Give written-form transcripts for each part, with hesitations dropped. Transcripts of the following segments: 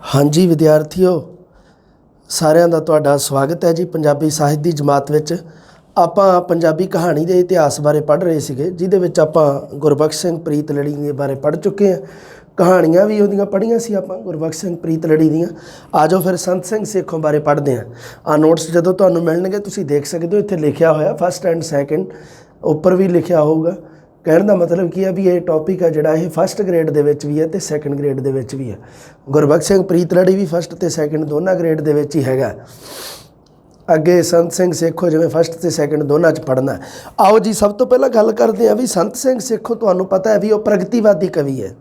ਹਾਂਜੀ ਵਿਦਿਆਰਥੀਓ, ਸਾਰਿਆਂ ਦਾ ਤੁਹਾਡਾ ਸਵਾਗਤ ਹੈ ਜੀ। ਪੰਜਾਬੀ ਸਾਹਿਤ ਦੀ ਜਮਾਤ ਵਿੱਚ ਆਪਾਂ ਪੰਜਾਬੀ ਕਹਾਣੀ ਦੇ ਇਤਿਹਾਸ ਬਾਰੇ ਪੜ੍ਹ ਰਹੇ ਸੀਗੇ, ਜਿਹਦੇ ਵਿੱਚ ਆਪਾਂ ਗੁਰਬਖਸ਼ ਸਿੰਘ ਪ੍ਰੀਤਲੜੀ ਦੇ ਬਾਰੇ ਪੜ੍ਹ ਚੁੱਕੇ ਹਾਂ। ਕਹਾਣੀਆਂ ਵੀ ਉਹਦੀਆਂ ਪੜ੍ਹੀਆਂ ਸੀ ਆਪਾਂ, ਗੁਰਬਖਸ਼ ਸਿੰਘ ਪ੍ਰੀਤਲੜੀ ਦੀਆਂ। ਆ ਜਾਓ ਫਿਰ ਸੰਤ ਸਿੰਘ ਸੇਖੋਂ ਬਾਰੇ ਪੜ੍ਹਦੇ ਹਾਂ। ਆ ਨੋਟਸ ਜਦੋਂ ਤੁਹਾਨੂੰ ਮਿਲਣਗੇ ਤੁਸੀਂ ਦੇਖ ਸਕਦੇ ਹੋ, ਇੱਥੇ ਲਿਖਿਆ ਹੋਇਆ ਫਸਟ ਐਂਡ ਸੈਕਿੰਡ, ਉੱਪਰ ਵੀ ਲਿਖਿਆ ਹੋਊਗਾ। ਕਹਿਣ ਦਾ ਮਤਲਬ ਕੀ ਹੈ ਵੀ ਇਹ ਟੌਪਿਕ ਹੈ ਜਿਹੜਾ ਇਹ ਫਸਟ ਗ੍ਰੇਡ ਦੇ ਵਿੱਚ ਵੀ ਹੈ ਅਤੇ ਸੈਕਿੰਡ ਗ੍ਰੇਡ ਦੇ ਵਿੱਚ ਵੀ ਹੈ। ਗੁਰਬਖਸ਼ ਸਿੰਘ ਪ੍ਰੀਤਲੜੀ ਵੀ ਫਸਟ ਅਤੇ ਸੈਕਿੰਡ ਦੋਨਾਂ ਗ੍ਰੇਡ ਦੇ ਵਿੱਚ ਹੀ ਹੈਗਾ। ਅੱਗੇ ਸੰਤ ਸਿੰਘ ਸੇਖੋਂ ਜਿਵੇਂ ਫਸਟ ਅਤੇ ਸੈਕਿੰਡ ਦੋਨਾਂ 'ਚ ਪੜ੍ਹਨਾ। ਆਓ ਜੀ ਸਭ ਤੋਂ ਪਹਿਲਾਂ ਗੱਲ ਕਰਦੇ ਹਾਂ ਵੀ ਸੰਤ ਸਿੰਘ ਸੇਖੋਂ ਤੁਹਾਨੂੰ ਪਤਾ ਹੈ ਵੀ ਉਹ ਪ੍ਰਗਤੀਵਾਦੀ ਕਵੀ ਹੈ।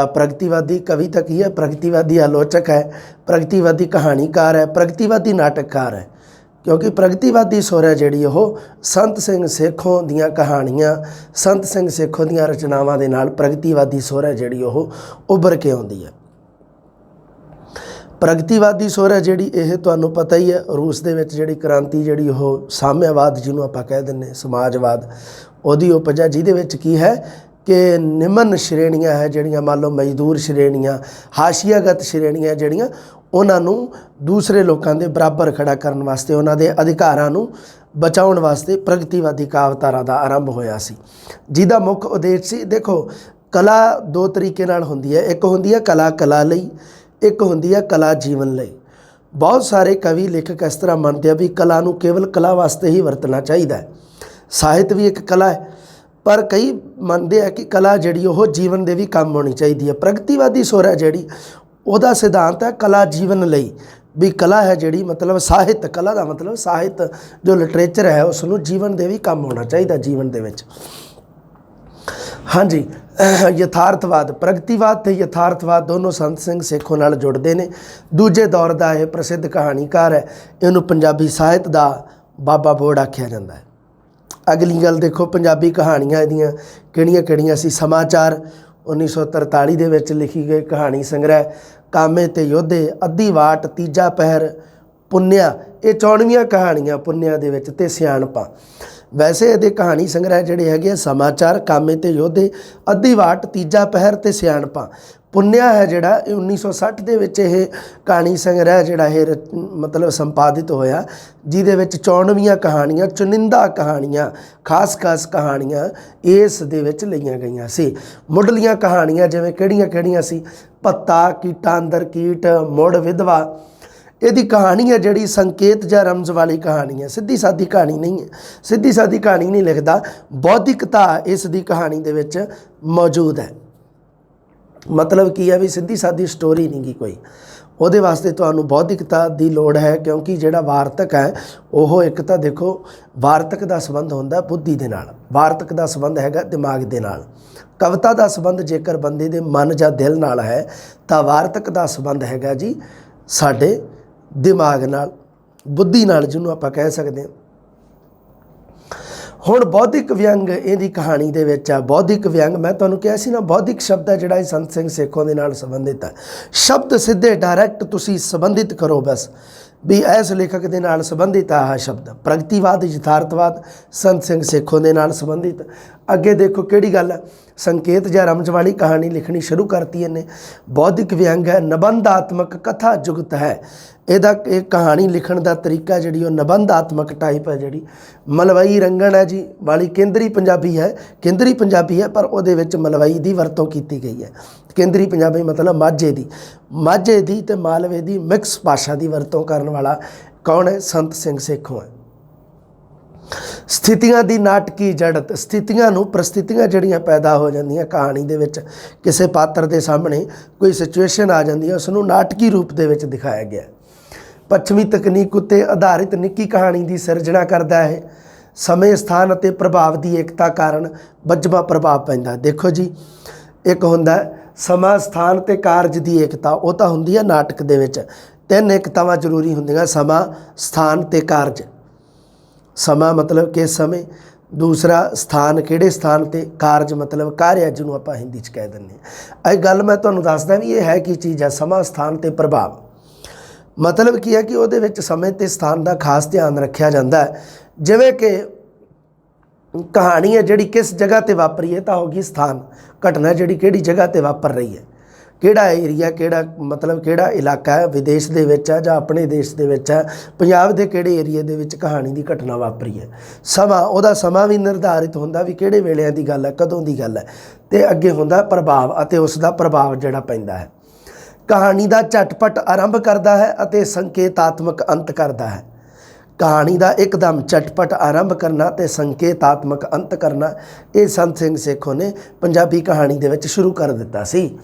ਪ੍ਰਗਤੀਵਾਦੀ ਕਵੀ ਤਾਂ ਕੀ ਹੈ? ਪ੍ਰਗਤੀਵਾਦੀ ਆਲੋਚਕ ਹੈ, ਪ੍ਰਗਤੀਵਾਦੀ ਕਹਾਣੀਕਾਰ ਹੈ, ਪ੍ਰਗਤੀਵਾਦੀ ਨਾਟਕਕਾਰ ਹੈ। ਕਿਉਂਕਿ ਪ੍ਰਗਤੀਵਾਦੀ ਸੁਰ ਹੈ ਜਿਹੜੀ ਉਹ ਸੰਤ ਸਿੰਘ ਸੇਖੋਂ ਦੀਆਂ ਕਹਾਣੀਆਂ, ਸੰਤ ਸਿੰਘ ਸੇਖੋਂ ਦੀਆਂ ਰਚਨਾਵਾਂ ਦੇ ਨਾਲ ਪ੍ਰਗਤੀਵਾਦੀ ਸੁਰ ਹੈ ਜਿਹੜੀ ਉਹ ਉੱਭਰ ਕੇ ਆਉਂਦੀ ਹੈ। ਪ੍ਰਗਤੀਵਾਦੀ ਸੁਰ ਹੈ ਜਿਹੜੀ ਇਹ ਤੁਹਾਨੂੰ ਪਤਾ ਹੀ ਹੈ, ਰੂਸ ਦੇ ਵਿੱਚ ਜਿਹੜੀ ਕ੍ਰਾਂਤੀ ਜਿਹੜੀ ਉਹ ਸਾਮਿਆਵਾਦ ਜਿਹਨੂੰ ਆਪਾਂ ਕਹਿ ਦਿੰਦੇ ਸਮਾਜਵਾਦ, ਉਹਦੀ ਉਪਜ ਹੈ, ਜਿਹਦੇ ਵਿੱਚ ਕੀ ਹੈ ਕਿ ਨਿਮਨ ਸ਼੍ਰੇਣੀਆਂ ਹੈ ਜਿਹੜੀਆਂ, ਮੰਨ ਲਓ ਮਜ਼ਦੂਰ ਸ਼੍ਰੇਣੀਆਂ, ਹਾਸ਼ੀਆਗਤ ਸ਼੍ਰੇਣੀਆਂ ਜਿਹੜੀਆਂ, ਉਹਨਾਂ ਨੂੰ ਦੂਸਰੇ ਲੋਕਾਂ ਦੇ ਬਰਾਬਰ ਖੜਾ ਕਰਨ ਵਾਸਤੇ, ਉਹਨਾਂ ਦੇ ਅਧਿਕਾਰਾਂ ਨੂੰ ਬਚਾਉਣ ਵਾਸਤੇ ਪ੍ਰਗਤੀਵਾਦੀ ਕਾਵਿਧਾਰਾ ਦਾ ਆਰੰਭ ਹੋਇਆ ਸੀ, ਜਿਹਦਾ ਮੁੱਖ ਉਦੇਸ਼ ਸੀ। ਦੇਖੋ, ਕਲਾ ਦੋ ਤਰੀਕੇ ਨਾਲ ਹੁੰਦੀ ਹੈ। ਇੱਕ ਹੁੰਦੀ ਹੈ ਕਲਾ ਲਈ, ਇੱਕ ਹੁੰਦੀ ਹੈ ਕਲਾ ਜੀਵਨ ਲਈ। ਬਹੁਤ ਸਾਰੇ ਕਵੀ ਲੇਖਕ ਇਸ ਤਰ੍ਹਾਂ ਮੰਨਦੇ ਆ ਵੀ ਕਲਾ ਨੂੰ ਕੇਵਲ ਕਲਾ ਵਾਸਤੇ ਹੀ ਵਰਤਣਾ ਚਾਹੀਦਾ ਹੈ। ਸਾਹਿਤ ਵੀ ਇੱਕ ਕਲਾ ਹੈ, ਪਰ ਕਈ ਮੰਨਦੇ ਆ ਕਿ ਕਲਾ ਜਿਹੜੀ ਉਹ ਜੀਵਨ ਦੇ ਵੀ ਕੰਮ ਹੋਣੀ ਚਾਹੀਦੀ ਹੈ। ਪ੍ਰਗਤੀਵਾਦੀ ਸੁਰ ਹੈ ਜਿਹੜੀ, ਉਹਦਾ ਸਿਧਾਂਤ ਹੈ ਕਲਾ ਜੀਵਨ ਲਈ, ਵੀ ਕਲਾ ਹੈ ਜਿਹੜੀ ਮਤਲਬ ਸਾਹਿਤ, ਕਲਾ ਦਾ ਮਤਲਬ ਸਾਹਿਤ ਜੋ ਲਿਟਰੇਚਰ ਹੈ ਉਸ ਨੂੰ ਜੀਵਨ ਦੇ ਵੀ ਕੰਮ ਹੋਣਾ ਚਾਹੀਦਾ, ਜੀਵਨ ਦੇ ਵਿੱਚ। ਹਾਂਜੀ, ਯਥਾਰਥਵਾਦ, ਪ੍ਰਗਤੀਵਾਦ ਅਤੇ ਯਥਾਰਥਵਾਦ ਦੋਨੋਂ ਸੰਤ ਸਿੰਘ ਸੇਖੋਂ ਨਾਲ ਜੁੜਦੇ ਨੇ। ਦੂਜੇ ਦੌਰ ਦਾ ਇਹ ਪ੍ਰਸਿੱਧ ਕਹਾਣੀਕਾਰ ਹੈ। ਇਹਨੂੰ ਪੰਜਾਬੀ ਸਾਹਿਤ ਦਾ ਬਾਬਾ ਬੋੜ ਆਖਿਆ ਜਾਂਦਾ ਹੈ। ਅਗਲੀ ਗੱਲ ਦੇਖੋ, ਪੰਜਾਬੀ ਕਹਾਣੀਆਂ ਇਹਦੀਆਂ ਕਿਹੜੀਆਂ ਸੀ। ਸਮਾਚਾਰ 1943 ਦੇ ਵਿੱਚ ਲਿਖੀ ਗਈ ਕਹਾਣੀ ਸੰਗ੍ਰਹਿ, ਕਾਮੇ ਤੇ ਯੋਧੇ, ਅੱਧੀ ਵਾਟ, ਤੀਜਾ ਪਹਿਰ, ਪੁੰਨਿਆ, ਇਹ 94 ਕਹਾਣੀਆਂ ਪੁੰਨਿਆ ਦੇ ਵਿੱਚ, ਅਤੇ ਸਿਆਣਪਾਂ। ਵੈਸੇ ਇਹਦੇ ਕਹਾਣੀ ਸੰਗ੍ਰਹਿ ਜਿਹੜੇ ਹੈਗੇ ਆ, ਸਮਾਚਾਰ, ਕਾਮੇ ਤੇ ਯੋਧੇ, ਅੱਧੀ ਵਾਟ, ਤੀਜਾ ਪਹਿਰ ਅਤੇ ਸਿਆਣਪਾਂ। ਪੁੰਨਿਆ ਹੈ ਜਿਹੜਾ, ਇਹ 1960 ਦੇ ਵਿੱਚ ਇਹ ਕਹਾਣੀ ਸੰਗ੍ਰਹਿ ਜਿਹੜਾ ਇਹ ਮਤਲਬ ਸੰਪਾਦਿਤ ਹੋਇਆ, ਜਿਹਦੇ ਵਿੱਚ 94 ਕਹਾਣੀਆਂ, ਚੁਨਿੰਦਾ ਕਹਾਣੀਆਂ, ਖਾਸ ਕਹਾਣੀਆਂ ਇਸ ਦੇ ਵਿੱਚ ਲਈਆਂ ਗਈਆਂ ਸੀ। ਮੁੱਢਲੀਆਂ ਕਹਾਣੀਆਂ ਜਿਵੇਂ ਕਿਹੜੀਆਂ ਸੀ? ਭੱਤਾ, ਕੀਟਾਂ ਅੰਦਰ ਕੀਟ, ਮੁੜ ਵਿਧਵਾ। ਇਹਦੀ ਕਹਾਣੀ ਹੈ ਜਿਹੜੀ ਸੰਕੇਤ ਜਾਂ ਰਮਜ਼ ਵਾਲੀ ਕਹਾਣੀ ਹੈ, ਸਿੱਧੀ ਸਾਦੀ ਕਹਾਣੀ ਨਹੀਂ ਹੈ। ਸਿੱਧੀ ਸਾਦੀ ਕਹਾਣੀ ਨਹੀਂ ਲਿਖਦਾ, ਬੌਧਿਕਤਾ ਇਸ ਦੀ ਕਹਾਣੀ ਦੇ ਵਿੱਚ ਮੌਜੂਦ ਹੈ। ਮਤਲਬ ਕੀ ਹੈ ਵੀ ਸਿੱਧੀ ਸਾਦੀ ਸਟੋਰੀ ਨਹੀਂ ਗੀ ਕੋਈ, ਉਹਦੇ ਵਾਸਤੇ ਤੁਹਾਨੂੰ ਬੌਧਿਕਤਾ ਦੀ ਲੋੜ ਹੈ। ਕਿਉਂਕਿ ਜਿਹੜਾ ਵਾਰਤਕ ਹੈ ਉਹ ਇੱਕ ਤਾਂ ਦੇਖੋ, ਵਾਰਤਕ ਦਾ ਸੰਬੰਧ ਹੁੰਦਾ ਬੁੱਧੀ ਦੇ ਨਾਲ, ਵਾਰਤਕ ਦਾ ਸੰਬੰਧ ਹੈਗਾ ਦਿਮਾਗ ਦੇ ਨਾਲ। ਕਵਿਤਾ ਦਾ ਸੰਬੰਧ ਜੇਕਰ ਬੰਦੇ ਦੇ ਮਨ ਜਾਂ ਦਿਲ ਨਾਲ ਹੈ, ਤਾਂ ਵਾਰਤਕ ਦਾ ਸੰਬੰਧ ਹੈਗਾ ਜੀ ਸਾਡੇ ਦਿਮਾਗ ਨਾਲ, ਬੁੱਧੀ ਨਾਲ, ਜਿਹਨੂੰ ਆਪਾਂ ਕਹਿ ਸਕਦੇ ਹਾਂ। ਹੁਣ ਬੌਧਿਕ ਵਿਅੰਗ ਇਹਦੀ ਕਹਾਣੀ ਦੇ ਵਿੱਚ ਆ। ਬੌਧਿਕ ਵਿਅੰਗ, ਮੈਂ ਤੁਹਾਨੂੰ ਕਿਹਾ ਸੀ ਨਾ, ਬੌਧਿਕ ਸ਼ਬਦ ਹੈ ਜਿਹੜਾ ਇਹ ਸੰਤ ਸਿੰਘ ਸੇਖੋਂ ਦੇ ਨਾਲ ਸੰਬੰਧਿਤ ਹੈ। ਸ਼ਬਦ ਸਿੱਧੇ ਡਾਇਰੈਕਟ ਤੁਸੀਂ ਸੰਬੰਧਿਤ ਕਰੋ ਬਸ, ਵੀ ਇਸ ਲੇਖਕ ਦੇ ਨਾਲ ਸੰਬੰਧਿਤ ਆ ਸ਼ਬਦ। ਪ੍ਰਗਤੀਵਾਦ, ਯਥਾਰਥਵਾਦ ਸੰਤ ਸਿੰਘ ਸੇਖੋਂ ਦੇ ਨਾਲ ਸੰਬੰਧਿਤ। ਅੱਗੇ ਦੇਖੋ ਕਿਹੜੀ ਗੱਲ ਹੈ, ਸੰਕੇਤ ਜਾਂ ਰਮਜ਼ ਵਾਲੀ ਕਹਾਣੀ ਲਿਖਣੀ ਸ਼ੁਰੂ ਕਰਤੀ ਇਹਨੇ। ਬੌਧਿਕ ਵਿਅੰਗ ਹੈ, ਨਿਬੰਧਾਤਮਕ ਕਥਾ ਜੁਗਤ ਹੈ। ਇਹਦਾ ਇਹ ਕਹਾਣੀ ਲਿਖਣ ਦਾ ਤਰੀਕਾ ਜਿਹੜੀ ਉਹ ਨਿਬੰਧਾਤਮਕ ਟਾਈਪ ਹੈ। ਜਿਹੜੀ ਮਲਵਈ ਰੰਗਣ ਹੈ ਜੀ ਵਾਲੀ ਕੇਂਦਰੀ ਪੰਜਾਬੀ ਹੈ, ਪਰ ਉਹਦੇ ਵਿੱਚ ਮਲਵਈ ਦੀ ਵਰਤੋਂ ਕੀਤੀ ਗਈ ਹੈ। ਕੇਂਦਰੀ ਪੰਜਾਬੀ ਮਤਲਬ ਮਾਝੇ ਦੀ ਅਤੇ ਮਾਲਵੇ ਦੀ ਮਿਕਸ ਭਾਸ਼ਾ ਦੀ ਵਰਤੋਂ ਕਰਨ ਵਾਲਾ ਕੌਣ ਹੈ? ਸੰਤ ਸਿੰਘ ਸੇਖੋਂ ਹੈ। ਸਥਿਤੀਆਂ ਦੀ ਨਾਟਕੀ ਜੜਤ, ਸਥਿਤੀਆਂ ਨੂੰ, ਪ੍ਰਸਥਿਤੀਆਂ ਜਿਹੜੀਆਂ ਪੈਦਾ ਹੋ ਜਾਂਦੀਆਂ ਕਹਾਣੀ ਦੇ ਵਿੱਚ, ਕਿਸੇ ਪਾਤਰ ਦੇ ਸਾਹਮਣੇ ਕੋਈ ਸਿਚੁਏਸ਼ਨ ਆ ਜਾਂਦੀ ਹੈ, ਉਸ ਨੂੰ ਨਾਟਕੀ ਰੂਪ ਦੇ ਵਿੱਚ ਦਿਖਾਇਆ ਗਿਆ। ਪੱਛਮੀ ਤਕਨੀਕ ਉੱਤੇ ਆਧਾਰਿਤ ਨਿੱਕੀ ਕਹਾਣੀ ਦੀ ਸਿਰਜਣਾ ਕਰਦਾ ਹੈ। ਸਮੇਂ, ਸਥਾਨ ਅਤੇ ਪ੍ਰਭਾਵ ਦੀ ਏਕਤਾ ਕਾਰਨ ਬੱਝਵਾਂ ਪ੍ਰਭਾਵ ਪੈਂਦਾ। ਦੇਖੋ ਜੀ, ਇੱਕ ਹੁੰਦਾ ਸਮਾਂ, ਸਥਾਨ ਅਤੇ ਕਾਰਜ ਦੀ ਏਕਤਾ, ਉਹ ਤਾਂ ਹੁੰਦੀ ਹੈ ਨਾਟਕ ਦੇ ਵਿੱਚ। 3 ਏਕਤਾਵਾਂ ਜ਼ਰੂਰੀ ਹੁੰਦੀਆਂ, ਸਮਾਂ, ਸਥਾਨ ਅਤੇ ਕਾਰਜ। ਸਮਾਂ ਮਤਲਬ ਕਿਸ ਸਮੇਂ, ਦੂਸਰਾ ਸਥਾਨ ਕਿਹੜੇ ਸਥਾਨ 'ਤੇ, ਕਾਰਜ ਮਤਲਬ ਕਾਰਿਆ, ਜਿਹਨੂੰ ਆਪਾਂ ਹਿੰਦੀ 'ਚ ਕਹਿ ਦਿੰਦੇ ਹਾਂ। ਇਹ ਗੱਲ ਮੈਂ ਤੁਹਾਨੂੰ ਦੱਸਦਾ ਵੀ ਇਹ ਹੈ ਕੀ ਚੀਜ਼ ਹੈ। ਸਮਾਂ, ਸਥਾਨ ਅਤੇ ਪ੍ਰਭਾਵ ਮਤਲਬ ਕੀ ਹੈ ਕਿ ਉਹਦੇ ਵਿੱਚ ਸਮੇਂ ਅਤੇ ਸਥਾਨ ਦਾ ਖਾਸ ਧਿਆਨ ਰੱਖਿਆ ਜਾਂਦਾ ਹੈ। ਜਿਵੇਂ ਕਿ ਕਹਾਣੀ ਹੈ ਜਿਹੜੀ ਕਿਸ ਜਗ੍ਹਾ 'ਤੇ ਵਾਪਰੀ ਹੈ, ਤਾਂ ਹੋ ਗਈ ਸਥਾਨ, ਘਟਨਾ ਜਿਹੜੀ ਕਿਹੜੀ ਜਗ੍ਹਾ 'ਤੇ ਵਾਪਰ ਰਹੀ ਹੈ। ਕਿਹੜਾ ਏਰੀਆ, ਕਿਹੜਾ ਮਤਲਬ ਕਿਹੜਾ ਇਲਾਕਾ ਹੈ, ਵਿਦੇਸ਼ ਦੇ ਵਿੱਚ ਹੈ ਜਾਂ ਆਪਣੇ ਦੇਸ਼ ਦੇ ਵਿੱਚ ਹੈ, ਪੰਜਾਬ ਦੇ ਕਿਹੜੇ ਏਰੀਏ ਦੇ ਵਿੱਚ ਕਹਾਣੀ ਦੀ ਘਟਨਾ ਵਾਪਰੀ ਹੈ। ਸਮਾਂ, ਉਹਦਾ ਸਮਾਂ ਵੀ ਨਿਰਧਾਰਿਤ ਹੁੰਦਾ ਵੀ ਕਿਹੜੇ ਵੇਲਿਆਂ ਦੀ ਗੱਲ ਹੈ, ਕਦੋਂ ਦੀ ਗੱਲ ਹੈ, ਅਤੇ ਅੱਗੇ ਹੁੰਦਾ ਪ੍ਰਭਾਵ ਅਤੇ ਉਸ ਦਾ ਪ੍ਰਭਾਵ ਜਿਹੜਾ ਪੈਂਦਾ ਹੈ। ਕਹਾਣੀ ਦਾ ਝਟਪਟ ਆਰੰਭ ਕਰਦਾ ਹੈ ਅਤੇ ਸੰਕੇਤਾਤਮਕ ਅੰਤ ਕਰਦਾ ਹੈ। ਕਹਾਣੀ ਦਾ ਇੱਕਦਮ ਝਟਪਟ ਆਰੰਭ ਕਰਨਾ ਅਤੇ ਸੰਕੇਤਾਤਮਕ ਅੰਤ ਕਰਨਾ, ਇਹ ਸੰਤ ਸਿੰਘ ਸੇਖੋਂ ਨੇ ਪੰਜਾਬੀ ਕਹਾਣੀ ਦੇ ਵਿੱਚ ਸ਼ੁਰੂ ਕਰ ਦਿੱਤਾ ਸੀ।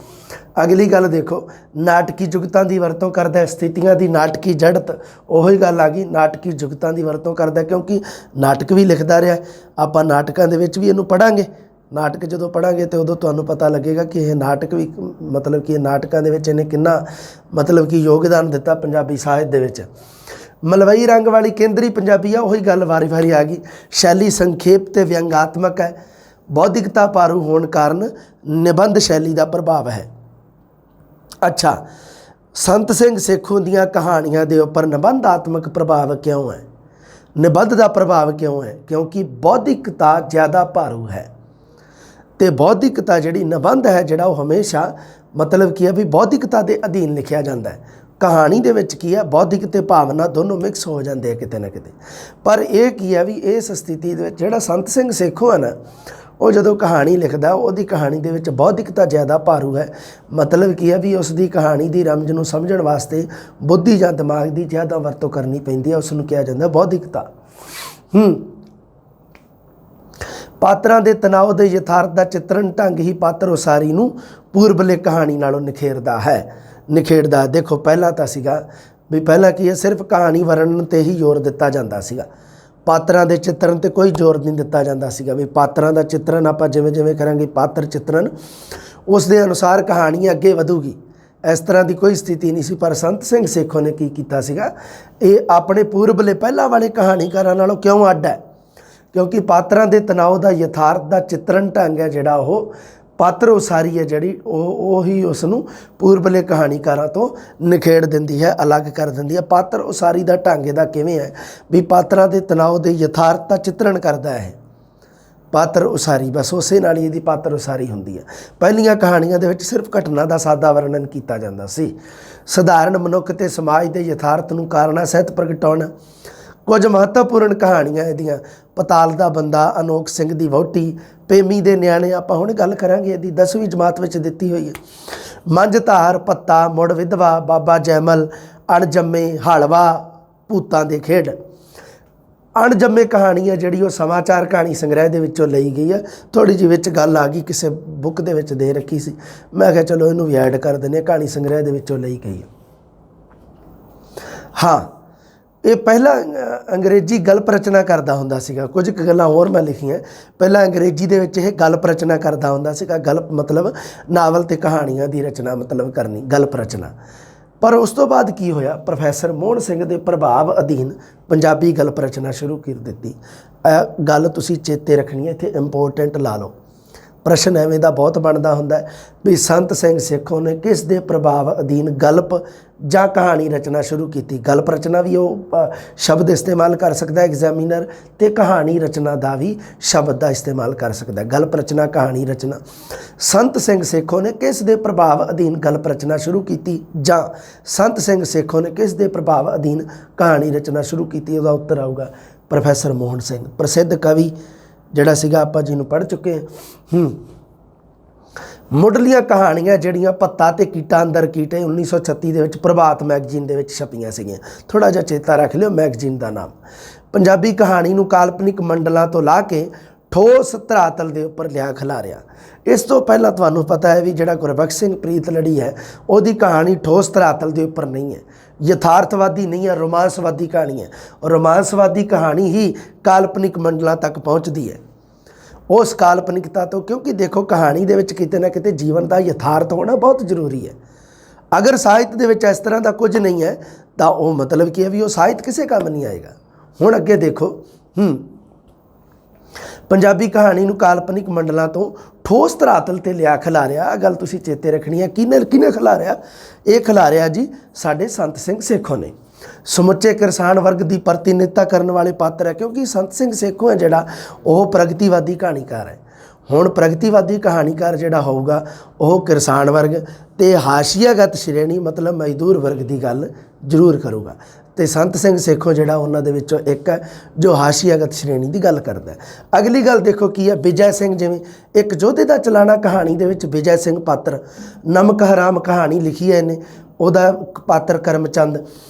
ਅਗਲੀ ਗੱਲ ਦੇਖੋ, ਨਾਟਕੀ ਜੁਗਤਾਂ ਦੀ ਵਰਤੋਂ ਕਰਦਾ, ਸਥਿਤੀਆਂ ਦੀ ਨਾਟਕੀ ਜੜਤ, ਉਹੀ ਗੱਲ ਆ ਗਈ, ਨਾਟਕੀ ਜੁਗਤਾਂ ਦੀ ਵਰਤੋਂ ਕਰਦਾ, ਕਿਉਂਕਿ ਨਾਟਕ ਵੀ ਲਿਖਦਾ ਰਿਹਾ। ਆਪਾਂ ਨਾਟਕਾਂ ਦੇ ਵਿੱਚ ਵੀ ਇਹਨੂੰ ਪੜ੍ਹਾਂਗੇ। ਨਾਟਕ ਜਦੋਂ ਪੜ੍ਹਾਂਗੇ ਤਾਂ ਉਦੋਂ ਤੁਹਾਨੂੰ ਪਤਾ ਲੱਗੇਗਾ ਕਿ ਇਹ ਨਾਟਕ ਵੀ ਮਤਲਬ ਕਿ ਨਾਟਕਾਂ ਦੇ ਵਿੱਚ ਇਹਨੇ ਕਿੰਨਾ ਮਤਲਬ ਕਿ ਯੋਗਦਾਨ ਦਿੱਤਾ ਪੰਜਾਬੀ ਸਾਹਿਤ ਦੇ ਵਿੱਚ। ਮਲਵਈ ਰੰਗ ਵਾਲੀ ਕੇਂਦਰੀ ਪੰਜਾਬੀ ਆ, ਉਹੀ ਗੱਲ ਵਾਰੀ ਵਾਰੀ ਆ ਗਈ। ਸ਼ੈਲੀ ਸੰਖੇਪ ਅਤੇ ਵਿਅੰਗਾਤਮਕ ਹੈ। ਬੌਧਿਕਤਾ ਭਾਰੂ ਹੋਣ ਕਾਰਨ ਨਿਬੰਧ ਸ਼ੈਲੀ ਦਾ ਪ੍ਰਭਾਵ ਹੈ। ਅੱਛਾ, ਸੰਤ ਸਿੰਘ ਸੇਖੋਂ ਦੀਆਂ ਕਹਾਣੀਆਂ ਦੇ ਉੱਪਰ ਨਿਬੰਧਾਤਮਕ ਪ੍ਰਭਾਵ ਕਿਉਂ ਹੈ? ਨਿਬੰਧ ਦਾ ਪ੍ਰਭਾਵ ਕਿਉਂ ਹੈ? ਕਿਉਂਕਿ ਬੌਧਿਕਤਾ ਜ਼ਿਆਦਾ ਭਾਰੂ ਹੈ ਅਤੇ ਬੌਧਿਕਤਾ ਜਿਹੜੀ ਨਿਬੰਧ ਹੈ ਜਿਹੜਾ ਉਹ ਹਮੇਸ਼ਾ ਮਤਲਬ ਕੀ ਹੈ ਵੀ ਬੌਧਿਕਤਾ ਦੇ ਅਧੀਨ ਲਿਖਿਆ ਜਾਂਦਾ ਹੈ। ਕਹਾਣੀ ਦੇ ਵਿੱਚ ਕੀ ਹੈ, ਬੌਧਿਕ ਅਤੇ ਭਾਵਨਾ ਦੋਨੋਂ ਮਿਕਸ ਹੋ ਜਾਂਦੇ ਆ ਕਿਤੇ ਨਾ ਕਿਤੇ। ਪਰ ਇਹ ਕੀ ਹੈ ਵੀ ਇਸ ਸਥਿਤੀ ਦੇ ਵਿੱਚ ਜਿਹੜਾ ਸੰਤ ਸਿੰਘ ਸੇਖੋਂ ਹੈ ਨਾ, ਉਹ ਜਦੋਂ ਕਹਾਣੀ ਲਿਖਦਾ ਉਹਦੀ ਕਹਾਣੀ ਦੇ ਵਿੱਚ ਬੌਧਿਕਤਾ ਜ਼ਿਆਦਾ ਭਾਰੂ ਹੈ। ਮਤਲਬ ਕੀ ਹੈ ਵੀ ਉਸ ਦੀ ਕਹਾਣੀ ਦੀ ਰਮਜ ਨੂੰ ਸਮਝਣ ਵਾਸਤੇ ਬੁੱਧੀ ਜਾਂ ਦਿਮਾਗ ਦੀ ਜ਼ਿਆਦਾ ਵਰਤੋਂ ਕਰਨੀ ਪੈਂਦੀ ਹੈ, ਉਸ ਨੂੰ ਕਿਹਾ ਜਾਂਦਾ ਬੌਧਿਕਤਾ। ਪਾਤਰਾਂ ਦੇ ਤਣਾਅ ਦੇ ਯਥਾਰਥ ਦਾ ਚਿੱਤਰਣ ਢੰਗ ਹੀ ਪਾਤਰ ਉਸਾਰੀ ਨੂੰ ਪੂਰਬਲੇ ਕਹਾਣੀ ਨਾਲੋਂ ਨਿਖੇੜਦਾ। ਦੇਖੋ ਪਹਿਲਾਂ ਤਾਂ ਸੀਗਾ ਵੀ ਪਹਿਲਾਂ ਕੀ ਹੈ, ਸਿਰਫ ਕਹਾਣੀ ਵਰਣਨ 'ਤੇ ਹੀ ਜ਼ੋਰ ਦਿੱਤਾ ਜਾਂਦਾ ਸੀਗਾ, ਪਾਤਰਾਂ ਦੇ ਚਿੱਤਰਨ 'ਤੇ ਕੋਈ ਜ਼ੋਰ ਨਹੀਂ ਦਿੱਤਾ ਜਾਂਦਾ ਸੀਗਾ ਵੀ ਪਾਤਰਾਂ ਦਾ ਚਿੱਤਰਨ ਆਪਾਂ ਜਿਵੇਂ ਜਿਵੇਂ ਕਰਾਂਗੇ ਪਾਤਰ ਚਿੱਤਰਨ, ਉਸ ਦੇ ਅਨੁਸਾਰ ਕਹਾਣੀ ਅੱਗੇ ਵਧੂਗੀ। ਇਸ ਤਰ੍ਹਾਂ ਦੀ ਕੋਈ ਸਥਿਤੀ ਨਹੀਂ ਸੀ। ਪਰ ਸੰਤ ਸਿੰਘ ਸੇਖੋਂ ਨੇ ਕੀ ਕੀਤਾ ਸੀਗਾ, ਇਹ ਆਪਣੇ ਪੂਰਬਲੇ ਪਹਿਲਾਂ ਵਾਲੇ ਕਹਾਣੀਕਾਰਾਂ ਨਾਲੋਂ ਕਿਉਂ ਅੱਡ ਹੈ? ਕਿਉਂਕਿ ਪਾਤਰਾਂ ਦੇ ਤਣਾਅ ਦਾ ਯਥਾਰਥ ਦਾ ਚਿੱਤਰਨ ਢੰਗ ਹੈ ਜਿਹੜਾ ਉਹ ਪਾਤਰ ਉਸਾਰੀ ਹੈ ਜਿਹੜੀ ਉਹ ਹੀ ਉਸ ਨੂੰ ਪੂਰਬਲੇ ਕਹਾਣੀਕਾਰਾਂ ਤੋਂ ਨਿਖੇੜ ਦਿੰਦੀ ਹੈ, ਅਲੱਗ ਕਰ ਦਿੰਦੀ ਹੈ। ਪਾਤਰ ਉਸਾਰੀ ਦਾ ਢੰਗ ਇਹਦਾ ਕਿਵੇਂ ਹੈ ਵੀ ਪਾਤਰਾਂ ਦੇ ਤਣਾਅ ਦੇ ਯਥਾਰਥ ਦਾ ਚਿੱਤਰਨ ਕਰਦਾ ਹੈ ਪਾਤਰ ਉਸਾਰੀ, ਬਸ ਉਸੇ ਨਾਲ ਹੀ ਇਹਦੀ ਪਾਤਰ ਉਸਾਰੀ ਹੁੰਦੀ ਹੈ। ਪਹਿਲੀਆਂ ਕਹਾਣੀਆਂ ਦੇ ਵਿੱਚ ਸਿਰਫ ਘਟਨਾ ਦਾ ਸਾਦਾ ਵਰਣਨ ਕੀਤਾ ਜਾਂਦਾ ਸੀ। ਸਧਾਰਨ ਮਨੁੱਖ ਅਤੇ ਸਮਾਜ ਦੇ ਯਥਾਰਥ ਨੂੰ ਕਾਰਨਾ ਸਹਿਤ ਪ੍ਰਗਟਾਉਣਾ। ਕੁਝ ਮਹੱਤਵਪੂਰਨ ਕਹਾਣੀਆਂ ਇਹਦੀਆਂ, ਪਤਾਲ ਦਾ ਬੰਦਾ, ਅਨੋਖ ਸਿੰਘ ਦੀ ਵਹੁਟੀ, ਪ੍ਰੇਮੀ ਦੇ ਨਿਆਣੇ, ਆਪਾਂ ਹੁਣ ਗੱਲ ਕਰਾਂਗੇ ਇਹਦੀ 10ਵੀਂ ਜਮਾਤ ਵਿੱਚ ਦਿੱਤੀ ਹੋਈ ਹੈ। ਮੰਝ ਧਾਰ, ਪੱਤਾ, ਮੁੜ ਵਿਧਵਾ, ਬਾਬਾ ਜੈਮਲ, ਅਣਜੰਮੇ, ਹਲਵਾ, ਭੂਤਾਂ ਦੇ ਖੇਡ। ਅਣਜੰਮੇ ਕਹਾਣੀ ਹੈ ਜਿਹੜੀ ਉਹ ਸਮਾਚਾਰ ਕਹਾਣੀ ਸੰਗ੍ਰਹਿ ਦੇ ਵਿੱਚੋਂ ਲਈ ਗਈ ਹੈ। ਥੋੜ੍ਹੀ ਜਿਹੀ ਵਿੱਚ ਗੱਲ ਆ ਗਈ, ਕਿਸੇ ਬੁੱਕ ਦੇ ਵਿੱਚ ਦੇ ਰੱਖੀ ਸੀ, ਮੈਂ ਕਿਹਾ ਚਲੋ ਇਹਨੂੰ ਵੀ ਐਡ ਕਰ ਦਿੰਦੇ ਹਾਂ, ਕਹਾਣੀ ਸੰਗ੍ਰਹਿ ਦੇ ਵਿੱਚੋਂ ਲਈ ਗਈ ਹੈ। ਹਾਂ, ਇਹ ਪਹਿਲਾਂ ਅੰਗਰੇਜ਼ੀ ਗਲਪ ਰਚਨਾ ਕਰਦਾ ਹੁੰਦਾ ਸੀਗਾ। ਕੁਝ ਕੁ ਗੱਲਾਂ ਹੋਰ ਮੈਂ ਲਿਖੀਆਂ। ਪਹਿਲਾਂ ਅੰਗਰੇਜ਼ੀ ਦੇ ਵਿੱਚ ਇਹ ਗਲਪ ਰਚਨਾ ਕਰਦਾ ਹੁੰਦਾ ਸੀਗਾ। ਗਲਪ ਮਤਲਬ ਨਾਵਲ ਅਤੇ ਕਹਾਣੀਆਂ ਦੀ ਰਚਨਾ ਮਤਲਬ ਕਰਨੀ, ਗਲਪ ਰਚਨਾ। ਪਰ ਉਸ ਤੋਂ ਬਾਅਦ ਕੀ ਹੋਇਆ, ਪ੍ਰੋਫੈਸਰ ਮੋਹਨ ਸਿੰਘ ਦੇ ਪ੍ਰਭਾਵ ਅਧੀਨ ਪੰਜਾਬੀ ਗਲਪ ਰਚਨਾ ਸ਼ੁਰੂ ਕਰ ਦਿੱਤੀ। ਇਹ ਗੱਲ ਤੁਸੀਂ ਚੇਤੇ ਰੱਖਣੀ ਹੈ, ਇੱਥੇ ਇੰਪੋਰਟੈਂਟ ਲਾ ਲਓ। ਪ੍ਰਸ਼ਨ ਐਵੇਂ ਦਾ ਬਹੁਤ ਬਣਦਾ ਹੁੰਦਾ ਵੀ ਸੰਤ ਸਿੰਘ ਸੇਖੋਂ ਨੇ ਕਿਸ ਦੇ ਪ੍ਰਭਾਵ ਅਧੀਨ ਗਲਪ ਜਾਂ ਕਹਾਣੀ ਰਚਨਾ ਸ਼ੁਰੂ ਕੀਤੀ। ਗਲਪ ਰਚਨਾ ਵੀ ਉਹ ਸ਼ਬਦ ਇਸਤੇਮਾਲ ਕਰ ਸਕਦਾ ਐਗਜ਼ਾਮੀਨਰ, ਅਤੇ ਕਹਾਣੀ ਰਚਨਾ ਦਾ ਵੀ ਸ਼ਬਦ ਦਾ ਇਸਤੇਮਾਲ ਕਰ ਸਕਦਾ। ਗਲਪ ਰਚਨਾ, ਕਹਾਣੀ ਰਚਨਾ। ਸੰਤ ਸਿੰਘ ਸੇਖੋਂ ਨੇ ਕਿਸ ਦੇ ਪ੍ਰਭਾਵ ਅਧੀਨ ਗਲਪ ਰਚਨਾ ਸ਼ੁਰੂ ਕੀਤੀ, ਜਾਂ ਸੰਤ ਸਿੰਘ ਸੇਖੋਂ ਨੇ ਕਿਸ ਦੇ ਪ੍ਰਭਾਵ ਅਧੀਨ ਕਹਾਣੀ ਰਚਨਾ ਸ਼ੁਰੂ ਕੀਤੀ? ਉਹਦਾ ਉੱਤਰ ਆਊਗਾ ਪ੍ਰੋਫੈਸਰ ਮੋਹਨ ਸਿੰਘ, ਪ੍ਰਸਿੱਧ ਕਵੀ ਜਿਹੜਾ ਸੀਗਾ, ਆਪਾਂ ਜਿਹਨੂੰ ਪੜ੍ਹ ਚੁੱਕੇ ਹਾਂ। ਮੁੱਢਲੀਆਂ ਕਹਾਣੀਆਂ ਜਿਹੜੀਆਂ ਪੱਤਾ ਅਤੇ ਕੀਟਾਂ ਅੰਦਰ ਕੀਟ 1936 ਦੇ ਵਿੱਚ ਪ੍ਰਭਾਤ ਮੈਗਜ਼ੀਨ ਦੇ ਵਿੱਚ ਛਪੀਆਂ ਸੀਗੀਆਂ। ਥੋੜ੍ਹਾ ਜਿਹਾ ਚੇਤਾ ਰੱਖ ਲਿਓ ਮੈਗਜ਼ੀਨ ਦਾ ਨਾਮ। ਪੰਜਾਬੀ ਕਹਾਣੀ ਨੂੰ ਕਾਲਪਨਿਕ ਮੰਡਲਾਂ ਤੋਂ ਲਾ ਕੇ ਠੋਸ ਧਰਾਤਲ ਦੇ ਉੱਪਰ ਲਿਆ ਖਿਲਾਰਿਆ। ਇਸ ਤੋਂ ਪਹਿਲਾਂ ਤੁਹਾਨੂੰ ਪਤਾ ਹੈ ਵੀ ਜਿਹੜਾ ਗੁਰਬਖਸ਼ ਸਿੰਘ ਪ੍ਰੀਤਲੜੀ ਹੈ, ਉਹਦੀ ਕਹਾਣੀ ਠੋਸ ਧਰਾਤਲ ਦੇ ਉੱਪਰ ਨਹੀਂ ਹੈ, ਯਥਾਰਥਵਾਦੀ ਨਹੀਂ ਹੈ, ਰੋਮਾਂਸਵਾਦੀ ਕਹਾਣੀ ਹੈ। ਰੋਮਾਂਸਵਾਦੀ ਕਹਾਣੀ ਹੀ ਕਾਲਪਨਿਕ ਮੰਡਲਾਂ ਤੱਕ ਪਹੁੰਚਦੀ ਹੈ। ਉਸ ਕਾਲਪਨਿਕਤਾ ਤੋਂ, ਕਿਉਂਕਿ ਦੇਖੋ ਕਹਾਣੀ ਦੇ ਵਿੱਚ ਕਿਤੇ ਨਾ ਕਿਤੇ ਜੀਵਨ ਦਾ ਯਥਾਰਥ ਹੋਣਾ ਬਹੁਤ ਜ਼ਰੂਰੀ ਹੈ। ਅਗਰ ਸਾਹਿਤ ਦੇ ਵਿੱਚ ਇਸ ਤਰ੍ਹਾਂ ਦਾ ਕੁਝ ਨਹੀਂ ਹੈ ਤਾਂ ਉਹ ਮਤਲਬ ਕੀ ਹੈ ਵੀ ਉਹ ਸਾਹਿਤ ਕਿਸੇ ਕੰਮ ਨਹੀਂ ਆਏਗਾ। ਹੁਣ ਅੱਗੇ ਦੇਖੋ, ਪੰਜਾਬੀ ਕਹਾਣੀ ਨੂੰ ਕਾਲਪਨਿਕ ਮੰਡਲਾਂ ਤੋਂ ਠੋਸ ਧਰਾਤਲ 'ਤੇ ਲਿਆ ਖਿਲਾਰਿਆ। ਆਹ ਗੱਲ ਤੁਸੀਂ ਚੇਤੇ ਰੱਖਣੀ ਹੈ। ਕਿਹਨੇ ਖਿਲਾਰਿਆ? ਇਹ ਖਿਲਾਰਿਆ ਜੀ ਸਾਡੇ ਸੰਤ ਸਿੰਘ ਸੇਖੋਂ ਨੇ। ਸਮੁੱਚੇ ਕਿਸਾਨ ਵਰਗ ਦੀ ਪ੍ਰਤੀਨਿਧਤਾ ਕਰਨ ਵਾਲੇ ਪਾਤਰ ਹੈ, ਕਿਉਂਕਿ ਸੰਤ ਸਿੰਘ ਸੇਖੋਂ ਹੈ ਜਿਹੜਾ ਉਹ ਪ੍ਰਗਤੀਵਾਦੀ ਕਹਾਣੀਕਾਰ ਹੈ। ਹੁਣ ਪ੍ਰਗਤੀਵਾਦੀ ਕਹਾਣੀਕਾਰ ਜਿਹੜਾ ਹੋਊਗਾ ਉਹ ਕਿਸਾਨ ਵਰਗ ਤੇ ਹਾਸ਼ੀਆਗਤ ਸ਼੍ਰੇਣੀ ਮਤਲਬ ਮਜ਼ਦੂਰ ਵਰਗ ਦੀ ਗੱਲ ਜ਼ਰੂਰ ਕਰੂਗਾ। ਤੇ ਸੰਤ ਸਿੰਘ ਸੇਖੋਂ ਜਿਹੜਾ ਉਹਨਾਂ ਦੇ ਵਿੱਚੋਂ ਇੱਕ ਹੈ ਜੋ ਹਾਸ਼ੀਆਗਤ ਸ਼੍ਰੇਣੀ ਦੀ ਗੱਲ ਕਰਦਾ ਹੈ। ਅਗਲੀ ਗੱਲ ਦੇਖੋ ਕੀ ਹੈ, ਵਿਜੈ ਸਿੰਘ, ਜਿਵੇਂ ਇੱਕ ਯੋਧੇ ਦਾ ਚਲਾਣਾ ਕਹਾਣੀ ਦੇ ਵਿੱਚ ਵਿਜੈ ਸਿੰਘ ਪਾਤਰ, ਨਮਕ ਹਰਾਮ ਕਹਾਣੀ ਲਿਖੀ ਹੈ ਇਹਨੇ, ਉਹਦਾ ਪਾਤਰ ਕਰਮਚੰਦ,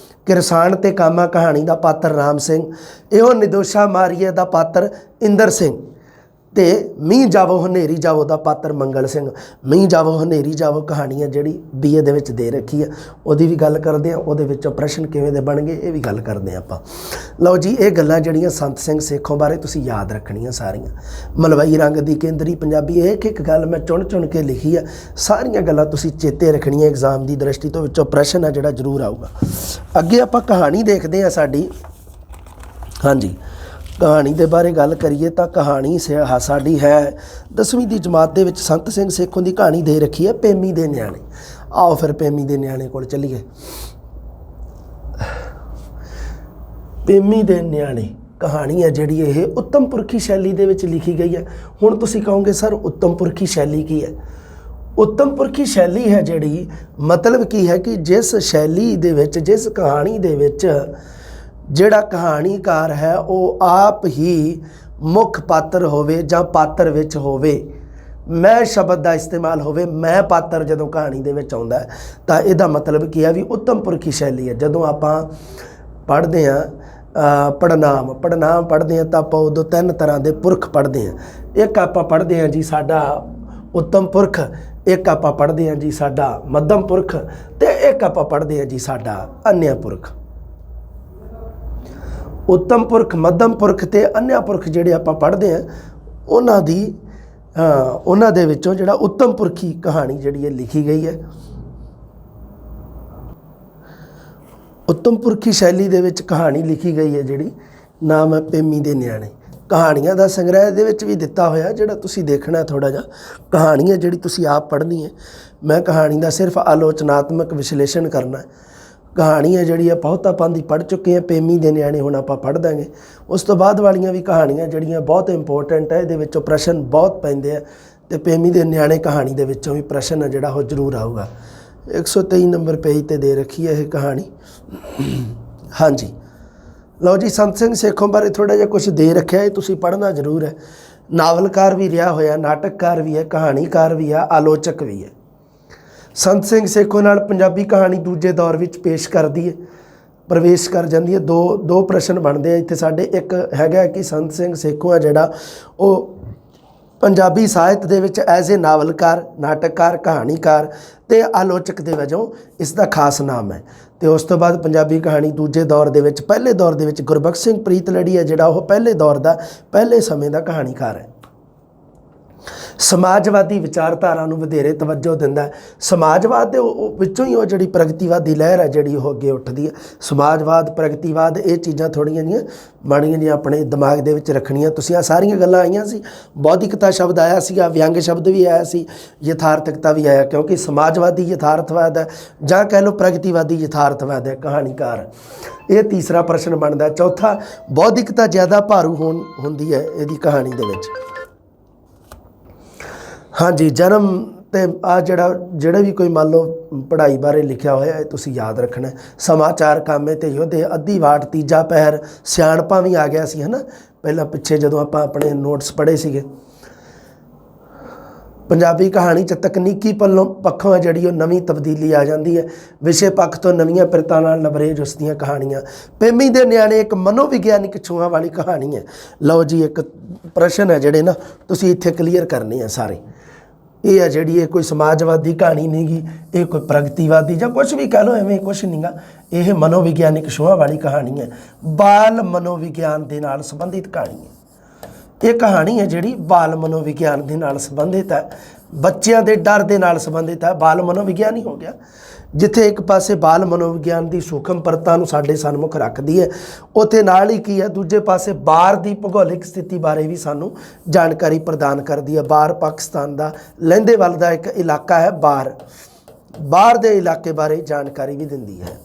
ਕਿਰਸਾਨ ਤੇ ਕਾਮਾ ਕਹਾਣੀ ਦਾ ਪਾਤਰ ਰਾਮ ਸਿੰਘ, ਇਹੋ ਨਿਦੋਸ਼ਾ ਮਾਰੀਏ ਦਾ ਪਾਤਰ ਇੰਦਰ ਸਿੰਘ, ਤੇ ਮੀਂਹ ਜਾਵੋ ਹਨੇਰੀ ਜਾਵੋ ਦਾ ਪਾਤਰ ਮੰਗਲ ਸਿੰਘ। ਮੀਂਹ ਜਾਵੋ ਹਨੇਰੀ ਜਾਵੋ ਕਹਾਣੀ ਹੈ ਜਿਹੜੀ BA ਦੇ ਵਿੱਚ ਦੇ ਰੱਖੀ ਹੈ, ਉਹਦੀ ਵੀ ਗੱਲ ਕਰਦੇ ਹਾਂ, ਉਹਦੇ ਵਿੱਚੋਂ ਪ੍ਰਸ਼ਨ ਕਿਵੇਂ ਦੇ ਬਣ ਗਏ ਇਹ ਵੀ ਗੱਲ ਕਰਦੇ ਹਾਂ ਆਪਾਂ। ਲਓ ਜੀ, ਇਹ ਗੱਲਾਂ ਜਿਹੜੀਆਂ ਸੰਤ ਸਿੰਘ ਸੇਖੋਂ ਬਾਰੇ ਤੁਸੀਂ ਯਾਦ ਰੱਖਣੀਆਂ ਸਾਰੀਆਂ। ਮਲਵਈ ਰੰਗ ਦੀ ਕੇਂਦਰੀ ਪੰਜਾਬੀ, ਇੱਕ ਇੱਕ ਗੱਲ ਮੈਂ ਚੁਣ ਚੁਣ ਕੇ ਲਿਖੀ ਆ, ਸਾਰੀਆਂ ਗੱਲਾਂ ਤੁਸੀਂ ਚੇਤੇ ਰੱਖਣੀਆਂ ਐਗਜ਼ਾਮ ਦੀ ਦ੍ਰਿਸ਼ਟੀ ਤੋਂ, ਵਿੱਚੋਂ ਪ੍ਰਸ਼ਨ ਹੈ ਜਿਹੜਾ ਜ਼ਰੂਰ ਆਊਗਾ। ਅੱਗੇ ਆਪਾਂ ਕਹਾਣੀ ਦੇਖਦੇ ਹਾਂ ਸਾਡੀ। ਹਾਂਜੀ, ਕਹਾਣੀ ਦੇ ਬਾਰੇ ਗੱਲ ਕਰੀਏ ਤਾਂ ਕਹਾਣੀ ਸਾਡੀ ਹੈ 10ਵੀਂ ਦੀ ਜਮਾਤ ਦੇ ਵਿੱਚ ਸੰਤ ਸਿੰਘ ਸੇਖੋਂ ਦੀ ਕਹਾਣੀ ਦੇ ਰੱਖੀ ਹੈ ਪੇਮੀ ਦੇ ਨਿਆਣੇ। ਆਓ ਫਿਰ ਪੇਮੀ ਦੇ ਨਿਆਣੇ ਕੋਲ ਚੱਲੀਏ। ਪੇਮੀ ਦੇ ਨਿਆਣੇ ਕਹਾਣੀ ਹੈ ਜਿਹੜੀ ਇਹ ਉੱਤਮ ਪੁਰਖੀ ਸ਼ੈਲੀ ਦੇ ਵਿੱਚ ਲਿਖੀ ਗਈ ਹੈ। ਹੁਣ ਤੁਸੀਂ ਕਹੋਗੇ ਸਰ ਉੱਤਮ ਪੁਰਖੀ ਸ਼ੈਲੀ ਕੀ ਹੈ? ਉੱਤਮ ਪੁਰਖੀ ਸ਼ੈਲੀ ਹੈ ਜਿਹੜੀ ਮਤਲਬ ਕੀ ਹੈ ਕਿ ਜਿਸ ਸ਼ੈਲੀ ਦੇ ਵਿੱਚ, ਜਿਸ ਕਹਾਣੀ ਦੇ ਵਿੱਚ ਜਿਹੜਾ ਕਹਾਣੀਕਾਰ ਹੈ ਉਹ ਆਪ ਹੀ ਮੁੱਖ ਪਾਤਰ ਹੋਵੇ ਜਾਂ ਪਾਤਰ ਵਿੱਚ ਹੋਵੇ, ਮੈਂ ਸ਼ਬਦ ਦਾ ਇਸਤੇਮਾਲ ਹੋਵੇ, ਮੈਂ ਪਾਤਰ ਜਦੋਂ ਕਹਾਣੀ ਦੇ ਵਿੱਚ ਆਉਂਦਾ ਤਾਂ ਇਹਦਾ ਮਤਲਬ ਕੀ ਹੈ ਵੀ ਉੱਤਮ ਪੁਰਖੀ ਸ਼ੈਲੀ ਹੈ। ਜਦੋਂ ਆਪਾਂ ਪੜ੍ਹਦੇ ਹਾਂ ਪੜ੍ਹਨਾਮ ਪੜ੍ਹਦੇ ਹਾਂ ਤਾਂ ਆਪਾਂ ਉਦੋਂ 3 ਤਰ੍ਹਾਂ ਦੇ ਪੁਰਖ ਪੜ੍ਹਦੇ ਹਾਂ। ਇੱਕ ਆਪਾਂ ਪੜ੍ਹਦੇ ਹਾਂ ਜੀ ਸਾਡਾ ਉੱਤਮ ਪੁਰਖ, ਇੱਕ ਆਪਾਂ ਪੜ੍ਹਦੇ ਹਾਂ ਜੀ ਸਾਡਾ ਮੱਧਮ ਪੁਰਖ, ਤੇ ਇੱਕ ਆਪਾਂ ਪੜ੍ਹਦੇ ਹਾਂ ਜੀ ਸਾਡਾ ਅੰਨ੍ਯ ਪੁਰਖ। ਉੱਤਮ ਪੁਰਖ, ਮੱਧਮ ਪੁਰਖ ਤੇ ਅੰਨ੍ਯ ਪੁਰਖ ਜਿਹੜੇ ਆਪਾਂ ਪੜ੍ਹਦੇ ਹਾਂ ਉਹਨਾਂ ਦੇ ਵਿੱਚੋਂ ਜਿਹੜਾ ਉੱਤਮ ਪੁਰਖੀ ਕਹਾਣੀ ਜਿਹੜੀ ਹੈ ਲਿਖੀ ਗਈ ਹੈ। ਉੱਤਮ ਪੁਰਖੀ ਸ਼ੈਲੀ ਦੇ ਵਿੱਚ ਕਹਾਣੀ ਲਿਖੀ ਗਈ ਹੈ ਜਿਹੜੀ ਨਾਮ ਹੈ ਪੇਮੀ ਦੇ ਨਿਆਣੇ। ਕਹਾਣੀਆਂ ਦਾ ਸੰਗ੍ਰਹਿ ਦੇ ਵਿੱਚ ਵੀ ਦਿੱਤਾ ਹੋਇਆ ਜਿਹੜਾ ਤੁਸੀਂ ਦੇਖਣਾ ਥੋੜ੍ਹਾ ਜਿਹਾ। ਕਹਾਣੀ ਹੈ ਜਿਹੜੀ ਤੁਸੀਂ ਆਪ ਪੜ੍ਹਨੀ ਹੈ, ਮੈਂ ਕਹਾਣੀ ਦਾ ਸਿਰਫ ਆਲੋਚਨਾਤਮਕ ਵਿਸ਼ਲੇਸ਼ਣ ਕਰਨਾ ਹੈ। ਕਹਾਣੀ ਹੈ ਜਿਹੜੀ ਬਹੁਤਾ ਪੰਦੀ ਪੜ੍ਹ ਚੁੱਕੇ ਹਾਂ, ਪੇਮੀ ਦੇ ਨਿਆਣੇ ਹੁਣ ਆਪਾਂ ਪੜ੍ਹ ਦਾਂਗੇ। ਉਸ ਤੋਂ ਬਾਅਦ ਵਾਲੀਆਂ ਵੀ ਕਹਾਣੀਆਂ ਜਿਹੜੀਆਂ ਬਹੁਤ ਇੰਪੋਰਟੈਂਟ ਹੈ, ਇਹਦੇ ਵਿੱਚੋਂ ਪ੍ਰਸ਼ਨ ਬਹੁਤ ਪੈਂਦੇ ਆ, ਅਤੇ ਪੇਮੀ ਦੇ ਨਿਆਣੇ ਕਹਾਣੀ ਦੇ ਵਿੱਚੋਂ ਵੀ ਪ੍ਰਸ਼ਨ ਹੈ ਜਿਹੜਾ ਉਹ ਜ਼ਰੂਰ ਆਊਗਾ। 123 ਨੰਬਰ ਪੇਜ 'ਤੇ ਦੇ ਰੱਖੀ ਹੈ ਇਹ ਕਹਾਣੀ। ਹਾਂਜੀ, ਲਓ ਜੀ, ਸੰਤ ਸਿੰਘ ਸੇਖੋਂ ਬਾਰੇ ਥੋੜ੍ਹਾ ਜਿਹਾ ਕੁਛ ਦੇ ਰੱਖਿਆ, ਇਹ ਤੁਸੀਂ ਪੜ੍ਹਨਾ ਜ਼ਰੂਰ ਹੈ। ਨਾਵਲਕਾਰ ਵੀ ਰਿਹਾ ਹੋਇਆ, ਨਾਟਕਕਾਰ ਵੀ ਹੈ, ਕਹਾਣੀਕਾਰ ਵੀ ਹੈ, ਆਲੋਚਕ ਵੀ ਹੈ। ਸੰਤ ਸਿੰਘ ਸੇਖੋਂ ਨਾਲ ਪੰਜਾਬੀ ਕਹਾਣੀ ਦੂਜੇ ਦੌਰ ਵਿੱਚ ਪ੍ਰਵੇਸ਼ ਕਰ ਜਾਂਦੀ ਹੈ। ਦੋ ਪ੍ਰਸ਼ਨ ਬਣਦੇ ਆ ਇੱਥੇ ਸਾਡੇ। ਇੱਕ ਹੈਗਾ ਕਿ ਸੰਤ ਸਿੰਘ ਸੇਖੋਂ ਹੈ ਜਿਹੜਾ ਉਹ ਪੰਜਾਬੀ ਸਾਹਿਤ ਦੇ ਵਿੱਚ ਐਜ਼ ਏ ਨਾਵਲਕਾਰ, ਨਾਟਕਕਾਰ, ਕਹਾਣੀਕਾਰ ਅਤੇ ਆਲੋਚਕ ਦੇ ਵਜੋਂ ਇਸ ਦਾ ਖਾਸ ਨਾਮ ਹੈ। ਅਤੇ ਉਸ ਤੋਂ ਬਾਅਦ ਪੰਜਾਬੀ ਕਹਾਣੀ ਦੂਜੇ ਦੌਰ ਦੇ ਵਿੱਚ, ਪਹਿਲੇ ਦੌਰ ਦੇ ਵਿੱਚ ਗੁਰਬਖਸ਼ ਸਿੰਘ ਪ੍ਰੀਤਲੜੀ ਹੈ ਜਿਹੜਾ ਉਹ ਪਹਿਲੇ ਦੌਰ ਦਾ, ਪਹਿਲੇ ਸਮੇਂ ਦਾ ਕਹਾਣੀਕਾਰ ਹੈ। ਸਮਾਜਵਾਦੀ ਵਿਚਾਰਧਾਰਾ ਨੂੰ ਵਧੇਰੇ ਤਵੱਜੋ ਦਿੰਦਾ ਹੈ। ਸਮਾਜਵਾਦ ਦੇ ਵਿੱਚੋਂ ਹੀ ਉਹ ਜਿਹੜੀ ਪ੍ਰਗਤੀਵਾਦੀ ਲਹਿਰ ਹੈ ਜਿਹੜੀ ਉਹ ਅੱਗੇ ਉੱਠਦੀ ਹੈ। ਸਮਾਜਵਾਦ, ਪ੍ਰਗਤੀਵਾਦ, ਇਹ ਚੀਜ਼ਾਂ ਥੋੜ੍ਹੀਆਂ ਜਿਹੀਆਂ ਮਾੜੀਆਂ ਜਿਹੀਆਂ ਆਪਣੇ ਦਿਮਾਗ ਦੇ ਵਿੱਚ ਰੱਖਣੀਆਂ। ਤੁਸੀਂ ਆ ਸਾਰੀਆਂ ਗੱਲਾਂ ਆਈਆਂ ਸੀ, ਬੌਧਿਕਤਾ ਸ਼ਬਦ ਆਇਆ ਸੀਗਾ, ਵਿਅੰਗ ਸ਼ਬਦ ਵੀ ਆਇਆ ਸੀ, ਯਥਾਰਥਕਤਾ ਵੀ ਆਇਆ, ਕਿਉਂਕਿ ਸਮਾਜਵਾਦੀ ਯਥਾਰਥਵਾਦ ਹੈ ਜਾਂ ਕਹਿ ਲਓ ਪ੍ਰਗਤੀਵਾਦੀ ਯਥਾਰਥਵਾਦ ਹੈ ਕਹਾਣੀਕਾਰ। ਇਹ ਤੀਸਰਾ ਪ੍ਰਸ਼ਨ ਬਣਦਾ। ਚੌਥਾ, ਬੌਧਿਕਤਾ ਜ਼ਿਆਦਾ ਭਾਰੂ ਹੁੰਦੀ ਹੈ ਇਹਦੀ ਕਹਾਣੀ ਦੇ ਵਿੱਚ। ਹਾਂਜੀ, ਜਨਮ ਅਤੇ ਆ ਜਿਹੜਾ ਵੀ ਕੋਈ ਮੰਨ ਲਓ ਪੜ੍ਹਾਈ ਬਾਰੇ ਲਿਖਿਆ ਹੋਇਆ ਇਹ ਤੁਸੀਂ ਯਾਦ ਰੱਖਣਾ। ਸਮਾਚਾਰ, ਕਾਮੇ ਅਤੇ ਯੋਧੇ, ਅੱਧੀ ਵਾਟ, ਤੀਜਾ ਪਹਿਰ, ਸਿਆਣਪਾਂ ਵੀ ਆ ਗਿਆ ਸੀ ਹੈ ਨਾ ਪਹਿਲਾਂ ਪਿੱਛੇ ਜਦੋਂ ਆਪਾਂ ਆਪਣੇ ਨੋਟਸ ਪੜ੍ਹੇ ਸੀਗੇ। ਪੰਜਾਬੀ ਕਹਾਣੀ 'ਚ ਤਕਨੀਕੀ ਪੱਖੋਂ ਜਿਹੜੀ ਉਹ ਨਵੀਂ ਤਬਦੀਲੀ ਆ ਜਾਂਦੀ ਹੈ। ਵਿਸ਼ੇ ਪੱਖ ਤੋਂ ਨਵੀਆਂ ਪਿਰਤਾਂ ਨਾਲ ਲਬਰੇਜ ਉਸ ਦੀਆਂ ਕਹਾਣੀਆਂ। ਪੇਮੀ ਦੇ ਨਿਆਣੇ ਇੱਕ ਮਨੋਵਿਗਿਆਨਿਕ ਛੂਹਾਂ ਵਾਲੀ ਕਹਾਣੀ ਹੈ। ਲਓ ਜੀ, ਇੱਕ ਪ੍ਰਸ਼ਨ ਹੈ ਜਿਹੜੇ ਨਾ ਤੁਸੀਂ ਇੱਥੇ ਕਲੀਅਰ ਕਰਨੇ ਆ ਸਾਰੇ। ਇਹ ਹੈ ਜਿਹੜੀ ਇਹ ਕੋਈ ਸਮਾਜਵਾਦੀ ਕਹਾਣੀ ਨਹੀਂ ਗੀ, ਇਹ ਕੋਈ ਪ੍ਰਗਤੀਵਾਦੀ ਜਾਂ ਕੁਛ ਵੀ ਕਹਿ ਲਓ, ਐਵੇਂ ਕੁਛ ਨਹੀਂ ਗਾ। ਇਹ ਮਨੋਵਿਗਿਆਨਿਕ ਛੂਹਾਂ ਵਾਲੀ ਕਹਾਣੀ ਹੈ, ਬਾਲ ਮਨੋਵਿਗਿਆਨ ਦੇ ਨਾਲ ਸੰਬੰਧਿਤ ਕਹਾਣੀ ਹੈ। ਇਹ ਕਹਾਣੀ ਹੈ ਜਿਹੜੀ ਬਾਲ ਮਨੋਵਿਗਿਆਨ ਦੇ ਨਾਲ ਸੰਬੰਧਿਤ ਹੈ, ਬੱਚਿਆਂ ਦੇ ਡਰ ਦੇ ਨਾਲ ਸੰਬੰਧਿਤ ਹੈ। ਬਾਲ ਮਨੋਵਿਗਿਆਨ ਹੀ ਹੋ ਗਿਆ, ਜਿੱਥੇ ਇੱਕ ਪਾਸੇ ਬਾਲ ਮਨੋਵਿਗਿਆਨ ਦੀ ਸੂਖਮ ਪਰਤਾਂ ਨੂੰ ਸਾਡੇ ਸਨਮੁਖ ਰੱਖਦੀ ਹੈ, ਉੱਥੇ ਨਾਲ ਹੀ ਕੀ ਹੈ ਦੂਜੇ ਪਾਸੇ ਬਾਰ ਦੀ ਭੂਗੋਲਿਕ ਸਥਿਤੀ ਬਾਰੇ ਵੀ ਸਾਨੂੰ ਜਾਣਕਾਰੀ ਪ੍ਰਦਾਨ ਕਰਦੀ ਹੈ। ਬਾਰ ਪਾਕਿਸਤਾਨ ਦਾ ਲਹਿੰਦੇਵੱਲ ਦਾ ਇੱਕ ਇਲਾਕਾ ਹੈ। ਬਾਰ ਦੇ ਇਲਾਕੇ ਬਾਰੇ ਜਾਣਕਾਰੀ ਵੀ ਦਿੰਦੀ ਹੈ।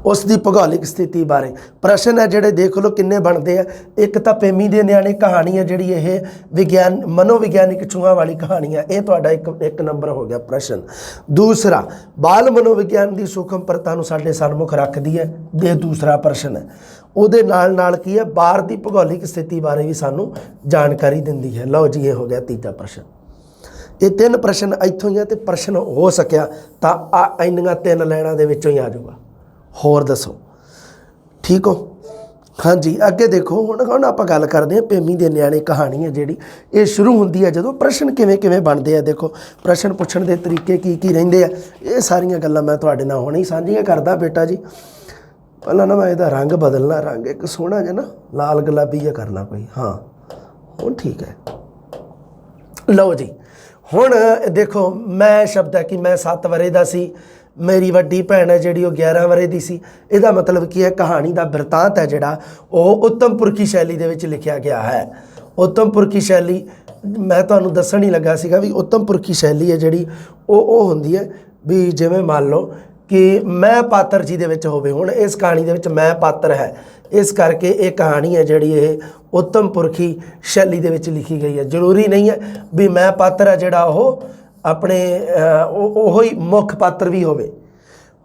ਉਸ ਦੀ ਭੂਗੋਲਿਕ ਸਥਿਤੀ ਬਾਰੇ ਪ੍ਰਸ਼ਨ ਹੈ ਜਿਹੜੇ ਦੇਖ ਲਓ ਕਿੰਨੇ ਬਣਦੇ ਆ। ਇੱਕ ਤਾਂ ਪੇਮੀ ਦੇ ਨਿਆਣੇ ਕਹਾਣੀ ਹੈ ਜਿਹੜੀ ਇਹ ਵਿਗਿਆਨ ਮਨੋਵਿਗਿਆਨਿਕ ਛੂਹਾਂ ਵਾਲੀ ਕਹਾਣੀ ਹੈ, ਇਹ ਤੁਹਾਡਾ ਇੱਕ ਨੰਬਰ ਹੋ ਗਿਆ ਪ੍ਰਸ਼ਨ। ਦੂਸਰਾ ਬਾਲ ਮਨੋਵਿਗਿਆਨ ਦੀ ਸੂਖਮ ਪਰਤਾਂ ਨੂੰ ਸਾਡੇ ਸਨਮੁਖ ਰੱਖਦੀ ਹੈ, ਇਹ ਦੂਸਰਾ ਪ੍ਰਸ਼ਨ ਹੈ। ਉਹਦੇ ਨਾਲ ਕੀ ਹੈ, ਬਾਹਰ ਦੀ ਭੂਗੋਲਿਕ ਸਥਿਤੀ ਬਾਰੇ ਵੀ ਸਾਨੂੰ ਜਾਣਕਾਰੀ ਦਿੰਦੀ ਹੈ। ਲਓ ਜੀ, ਇਹ ਹੋ ਗਿਆ ਤੀਜਾ ਪ੍ਰਸ਼ਨ। ਇਹ 3 ਪ੍ਰਸ਼ਨ ਇੱਥੋਂ ਹੀ ਆ ਤੇ ਪ੍ਰਸ਼ਨ ਹੋ ਸਕਿਆ ਤਾਂ ਆ ਇੰਨੀਆਂ 3 ਲਾਈਨਾਂ ਦੇ ਵਿੱਚੋਂ ਹੀ ਆ ਜਾਊਗਾ। ਹੋਰ ਦੱਸੋ, ਠੀਕ ਹੋ? ਹਾਂਜੀ, ਅੱਗੇ ਦੇਖੋ। ਹੁਣ ਆਪਾਂ ਗੱਲ ਕਰਦੇ ਹਾਂ ਪੇਮੀ ਦੇ ਨਿਆਣੇ ਕਹਾਣੀ ਹੈ ਜਿਹੜੀ ਇਹ ਸ਼ੁਰੂ ਹੁੰਦੀ ਹੈ ਜਦੋਂ ਪ੍ਰਸ਼ਨ ਕਿਵੇਂ ਬਣਦੇ ਆ। ਦੇਖੋ ਪ੍ਰਸ਼ਨ ਪੁੱਛਣ ਦੇ ਤਰੀਕੇ ਕੀ ਰਹਿੰਦੇ ਆ, ਇਹ ਸਾਰੀਆਂ ਗੱਲਾਂ ਮੈਂ ਤੁਹਾਡੇ ਨਾਲ ਹੁਣੇ ਹੀ ਸਾਂਝੀਆਂ ਕਰਦਾ ਬੇਟਾ ਜੀ। ਪਹਿਲਾਂ ਨਾ ਮੈਂ ਇਹਦਾ ਰੰਗ ਬਦਲਣਾ, ਰੰਗ ਇੱਕ ਸੋਹਣਾ ਜਿਹਾ ਨਾ ਲਾਲ ਗੁਲਾਬੀ ਜਿਹਾ ਕਰਨਾ ਕੋਈ। ਹਾਂ ਹੁਣ ਠੀਕ ਹੈ। ਲਓ ਜੀ, ਹੁਣ ਦੇਖੋ ਮੈਂ ਸ਼ਬਦ ਹੈ ਕਿ ਮੈਂ 7 ਵਰੇ ਦਾ ਸੀ, ਮੇਰੀ ਵੱਡੀ ਭੈਣ ਹੈ ਜਿਹੜੀ ਉਹ 11 ਵਰੇ ਦੀ ਸੀ। ਇਹਦਾ ਮਤਲਬ ਕੀ ਹੈ, ਕਹਾਣੀ ਦਾ ਬਿਰਤਾਂਤ ਹੈ ਜਿਹੜਾ ਉਹ ਉੱਤਮ ਪੁਰਖੀ ਸ਼ੈਲੀ ਦੇ ਵਿੱਚ ਲਿਖਿਆ ਗਿਆ ਹੈ। ਉੱਤਮ ਪੁਰਖੀ ਸ਼ੈਲੀ ਮੈਂ ਤੁਹਾਨੂੰ ਦੱਸਣ ਹੀ ਲੱਗਾ ਸੀਗਾ ਵੀ ਉੱਤਮ ਪੁਰਖੀ ਸ਼ੈਲੀ ਹੈ ਜਿਹੜੀ ਉਹ ਹੁੰਦੀ ਹੈ ਵੀ ਜਿਵੇਂ ਮੰਨ ਲਓ ਕਿ ਮੈਂ ਪਾਤਰ ਜੀ ਦੇ ਵਿੱਚ ਹੋਵੇ। ਹੁਣ ਇਸ ਕਹਾਣੀ ਦੇ ਵਿੱਚ ਮੈਂ ਪਾਤਰ ਹੈ, ਇਸ ਕਰਕੇ ਇਹ ਕਹਾਣੀ ਹੈ ਜਿਹੜੀ ਇਹ ਉੱਤਮ ਪੁਰਖੀ ਸ਼ੈਲੀ ਦੇ ਵਿੱਚ ਲਿਖੀ ਗਈ ਹੈ। ਜ਼ਰੂਰੀ ਨਹੀਂ ਹੈ ਵੀ ਮੈਂ ਪਾਤਰ ਹੈ ਜਿਹੜਾ ਉਹ ਆਪਣੇ ਉਹੋ ਹੀ ਮੁੱਖ ਪਾਤਰ ਵੀ ਹੋਵੇ।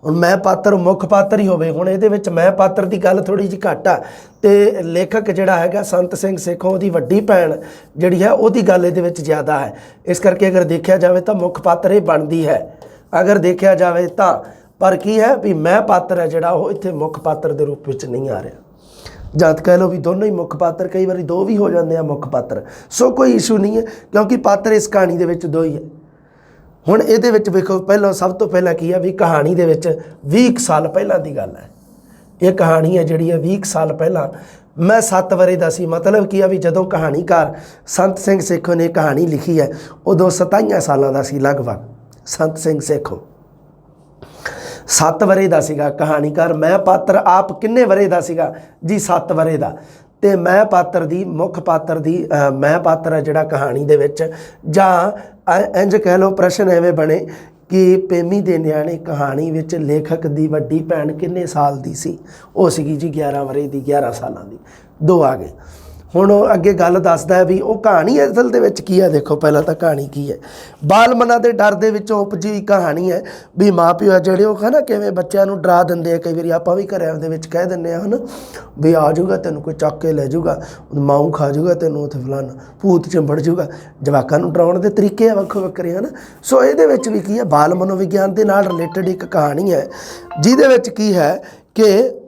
ਹੁਣ ਮੈਂ ਪਾਤਰ ਮੁੱਖ ਪਾਤਰ ਹੀ ਹੋਵੇ। ਹੁਣ ਇਹਦੇ ਵਿੱਚ ਮੈਂ ਪਾਤਰ ਦੀ ਗੱਲ ਥੋੜ੍ਹੀ ਜਿਹੀ ਘੱਟ ਆ ਅਤੇ ਲੇਖਕ ਜਿਹੜਾ ਹੈਗਾ ਸੰਤ ਸਿੰਘ ਸੇਖੋਂ, ਉਹਦੀ ਵੱਡੀ ਭੈਣ ਜਿਹੜੀ ਹੈ ਉਹਦੀ ਗੱਲ ਇਹਦੇ ਵਿੱਚ ਜ਼ਿਆਦਾ ਹੈ। ਇਸ ਕਰਕੇ ਅਗਰ ਦੇਖਿਆ ਜਾਵੇ ਤਾਂ ਮੁੱਖ ਪਾਤਰ ਇਹ ਬਣਦੀ ਹੈ, ਅਗਰ ਦੇਖਿਆ ਜਾਵੇ ਤਾਂ। ਪਰ ਕੀ ਹੈ ਵੀ ਮੈਂ ਪਾਤਰ ਹੈ ਜਿਹੜਾ ਉਹ ਇੱਥੇ ਮੁੱਖ ਪਾਤਰ ਦੇ ਰੂਪ ਵਿੱਚ ਨਹੀਂ ਆ ਰਿਹਾ। ਜਦ ਕਹਿ ਲਓ ਵੀ ਦੋਨੋਂ ਹੀ ਮੁੱਖ ਪਾਤਰ, ਕਈ ਵਾਰੀ 2 ਵੀ ਹੋ ਜਾਂਦੇ ਆ ਮੁੱਖ ਪਾਤਰ, ਸੋ ਕੋਈ ਇਸ਼ੂ ਨਹੀਂ ਹੈ ਕਿਉਂਕਿ ਪਾਤਰ ਇਸ ਕਹਾਣੀ ਦੇ ਵਿੱਚ 2 ਹੀ ਹੈ। ਹੁਣ ਇਹਦੇ ਵਿੱਚ ਵੇਖੋ, ਪਹਿਲਾਂ ਸਭ ਤੋਂ ਪਹਿਲਾਂ ਕੀ ਹੈ ਵੀ ਕਹਾਣੀ ਦੇ ਵਿੱਚ 20 ਸਾਲ ਪਹਿਲਾਂ ਦੀ ਗੱਲ ਹੈ। ਇਹ ਕਹਾਣੀ ਹੈ ਜਿਹੜੀ ਹੈ 20 ਸਾਲ ਪਹਿਲਾਂ। ਮੈਂ 7 ਵਰੇ ਦਾ ਸੀ, ਮਤਲਬ ਕੀ ਆ ਵੀ ਜਦੋਂ ਕਹਾਣੀਕਾਰ ਸੰਤ ਸਿੰਘ ਸੇਖੋਂ ਨੇ ਕਹਾਣੀ ਲਿਖੀ ਹੈ ਉਦੋਂ 27 ਸਾਲਾਂ ਦਾ ਸੀ ਲਗਭਗ। ਸੰਤ ਸਿੰਘ ਸੇਖੋਂ 7 ਵਰੇ ਦਾ ਸੀਗਾ ਕਹਾਣੀਕਾਰ। ਮੈਂ ਪਾਤਰ ਆਪ ਕਿੰਨੇ ਵਰੇ ਦਾ ਸੀਗਾ ਜੀ? 7 ਵਰੇ ਦਾ। ਅਤੇ ਮੈਂ ਪਾਤਰ ਦੀ ਮੁੱਖ ਪਾਤਰ ਦੀ ਮੈਂ ਪਾਤਰ ਹੈ ਜਿਹੜਾ ਕਹਾਣੀ ਦੇ ਵਿੱਚ, ਜਾਂ ਇੰਝ ਕਹਿ ਲਓ ਪ੍ਰਸ਼ਨ ਐਵੇਂ ਬਣੇ ਕਿ ਪੇਮੀ ਦੇ ਨਿਆਣੇ ਕਹਾਣੀ ਵਿੱਚ ਲੇਖਕ ਦੀ ਵੱਡੀ ਭੈਣ ਕਿੰਨੇ ਸਾਲ ਦੀ ਸੀ? ਉਹ ਸੀਗੀ ਜੀ 11 ਵਰੇ ਦੀ, 11 ਸਾਲਾਂ ਦੀ। 2 ਆ ਗਏ। ਹੁਣ ਉਹ ਅੱਗੇ ਗੱਲ ਦੱਸਦਾ ਹੈ ਵੀ ਉਹ ਕਹਾਣੀ ਅਸਲ ਦੇ ਵਿੱਚ ਕੀ ਹੈ। ਦੇਖੋ ਪਹਿਲਾਂ ਤਾਂ ਕਹਾਣੀ ਕੀ ਹੈ, ਬਾਲ ਮਨਾਂ ਦੇ ਡਰ ਦੇ ਵਿੱਚੋਂ ਉਪਜੀ ਕਹਾਣੀ ਹੈ ਵੀ ਮਾਂ ਪਿਓ ਆ ਜਿਹੜੇ ਉਹ ਨਾ ਕਿਵੇਂ ਬੱਚਿਆਂ ਨੂੰ ਡਰਾ ਦਿੰਦੇ ਆ। ਕਈ ਵਾਰੀ ਆਪਾਂ ਵੀ ਘਰਾਂ ਦੇ ਵਿੱਚ ਕਹਿ ਦਿੰਦੇ ਹਾਂ ਹੈ ਨਾ ਵੀ ਆ ਜਾਊਗਾ ਤੈਨੂੰ ਕੋਈ ਚੱਕ ਕੇ ਲੈ ਜਾਊਗਾ, ਮਾਊ ਖਾ ਜਾਊਗਾ ਤੈਨੂੰ, ਉੱਥੇ ਫਲਾਣਾ ਭੂਤ ਚਿੰਬੜ ਜਾਊਗਾ। ਜਵਾਕਾਂ ਨੂੰ ਡਰਾਉਣ ਦੇ ਤਰੀਕੇ ਆ ਵੱਖੋ ਵੱਖਰੇ ਹੈ ਨਾ। ਸੋ ਇਹਦੇ ਵਿੱਚ ਵੀ ਕੀ ਹੈ, ਬਾਲ ਮਨੋਵਿਗਿਆਨ ਦੇ ਨਾਲ ਰਿਲੇਟਡ ਇੱਕ ਕਹਾਣੀ ਹੈ ਜਿਹਦੇ ਵਿੱਚ ਕੀ ਹੈ ਕਿ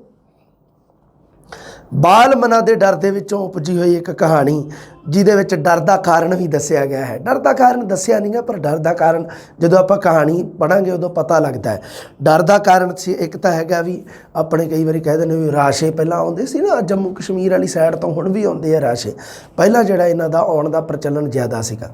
ਬਾਲ ਮਨਾਂ ਦੇ ਡਰ ਦੇ ਵਿੱਚੋਂ ਉਪਜੀ ਹੋਈ ਇੱਕ ਕਹਾਣੀ ਜਿਹਦੇ ਵਿੱਚ ਡਰ ਦਾ ਕਾਰਨ ਵੀ ਦੱਸਿਆ ਗਿਆ ਹੈ। ਡਰ ਦਾ ਕਾਰਨ ਦੱਸਿਆ ਨਹੀਂ ਗਾ, ਪਰ ਡਰ ਦਾ ਕਾਰਨ ਜਦੋਂ ਆਪਾਂ ਕਹਾਣੀ ਪੜ੍ਹਾਂਗੇ ਉਦੋਂ ਪਤਾ ਲੱਗਦਾ ਹੈ। ਡਰ ਦਾ ਕਾਰਨ ਸੀ ਇੱਕ ਤਾਂ ਹੈਗਾ ਵੀ ਆਪਣੇ ਕਈ ਵਾਰੀ ਕਹਿ ਦਿੰਦੇ ਵੀ ਰਾਸ਼ੇ ਪਹਿਲਾਂ ਆਉਂਦੇ ਸੀ ਨਾ ਜੰਮੂ ਕਸ਼ਮੀਰ ਵਾਲੀ ਸਾਈਡ ਤੋਂ, ਹੁਣ ਵੀ ਆਉਂਦੇ ਆ ਰਾਸ਼ੇ। ਪਹਿਲਾਂ ਜਿਹੜਾ ਇਹਨਾਂ ਦਾ ਆਉਣ ਦਾ ਪ੍ਰਚਲਨ ਜ਼ਿਆਦਾ ਸੀਗਾ।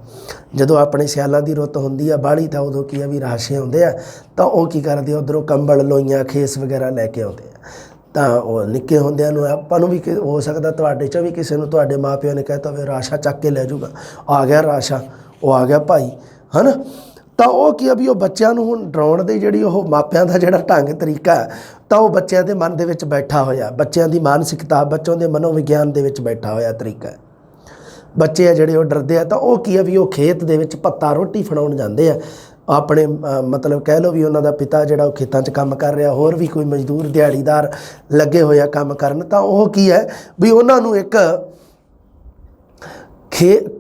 ਜਦੋਂ ਆਪਣੇ ਸਿਆਲਾਂ ਦੀ ਰੁੱਤ ਹੁੰਦੀ ਆ ਬਾਹਲੀ ਤਾਂ ਉਦੋਂ ਕੀ ਆ ਵੀ ਰਾਸ਼ੇ ਆਉਂਦੇ ਆ ਤਾਂ ਉਹ ਕੀ ਕਰਦੇ, ਉੱਧਰੋਂ ਕੰਬਲ ਲੋਈਆਂ ਖੇਸ ਵਗੈਰਾ ਲੈ ਕੇ ਆਉਂਦੇ ਆ। ਤਾਂ ਉਹ ਨਿੱਕੇ ਹੁੰਦਿਆਂ ਨੂੰ ਆਪਾਂ ਨੂੰ ਵੀ ਹੋ ਸਕਦਾ ਤੁਹਾਡੇ 'ਚੋਂ ਵੀ ਕਿਸੇ ਨੂੰ ਤੁਹਾਡੇ ਮਾਂ ਪਿਓ ਨੇ ਕਹਿਤਾ ਹੋਵੇ ਰਾਸ਼ਾ ਚੱਕ ਕੇ ਲੈ ਜਾਊਗਾ, ਆ ਗਿਆ ਰਾਸ਼ਾ, ਉਹ ਆ ਗਿਆ ਭਾਈ, ਹੈ ਨਾ। ਤਾਂ ਉਹ ਕੀ ਆ ਵੀ ਉਹ ਬੱਚਿਆਂ ਨੂੰ ਹੁਣ ਡਰਾਉਣ ਦੀ ਜਿਹੜੀ ਉਹ ਮਾਪਿਆਂ ਦਾ ਜਿਹੜਾ ਢੰਗ ਤਰੀਕਾ ਤਾਂ ਉਹ ਬੱਚਿਆਂ ਦੇ ਮਨ ਦੇ ਵਿੱਚ ਬੈਠਾ ਹੋਇਆ, ਬੱਚਿਆਂ ਦੀ ਮਾਨਸਿਕਤਾ, ਬੱਚਿਆਂ ਦੇ ਮਨੋਵਿਗਿਆਨ ਦੇ ਵਿੱਚ ਬੈਠਾ ਹੋਇਆ ਤਰੀਕਾ। ਬੱਚੇ ਆ ਜਿਹੜੇ ਉਹ ਡਰਦੇ ਆ ਤਾਂ ਉਹ ਕੀ ਆ ਵੀ ਉਹ ਖੇਤ ਦੇ ਵਿੱਚ ਭੱਤਾ ਰੋਟੀ ਫੜਾਉਣ ਜਾਂਦੇ ਆ ਆਪਣੇ, ਮਤਲਬ ਕਹਿ ਲਓ ਵੀ ਉਹਨਾਂ ਦਾ ਪਿਤਾ ਜਿਹੜਾ ਉਹ ਖੇਤਾਂ 'ਚ ਕੰਮ ਕਰ ਰਿਹਾ, ਹੋਰ ਵੀ ਕੋਈ ਮਜ਼ਦੂਰ ਦਿਹਾੜੀਦਾਰ ਲੱਗੇ ਹੋਏ ਆ ਕੰਮ ਕਰਨ। ਤਾਂ ਉਹ ਕੀ ਹੈ ਵੀ ਉਹਨਾਂ ਨੂੰ ਇੱਕ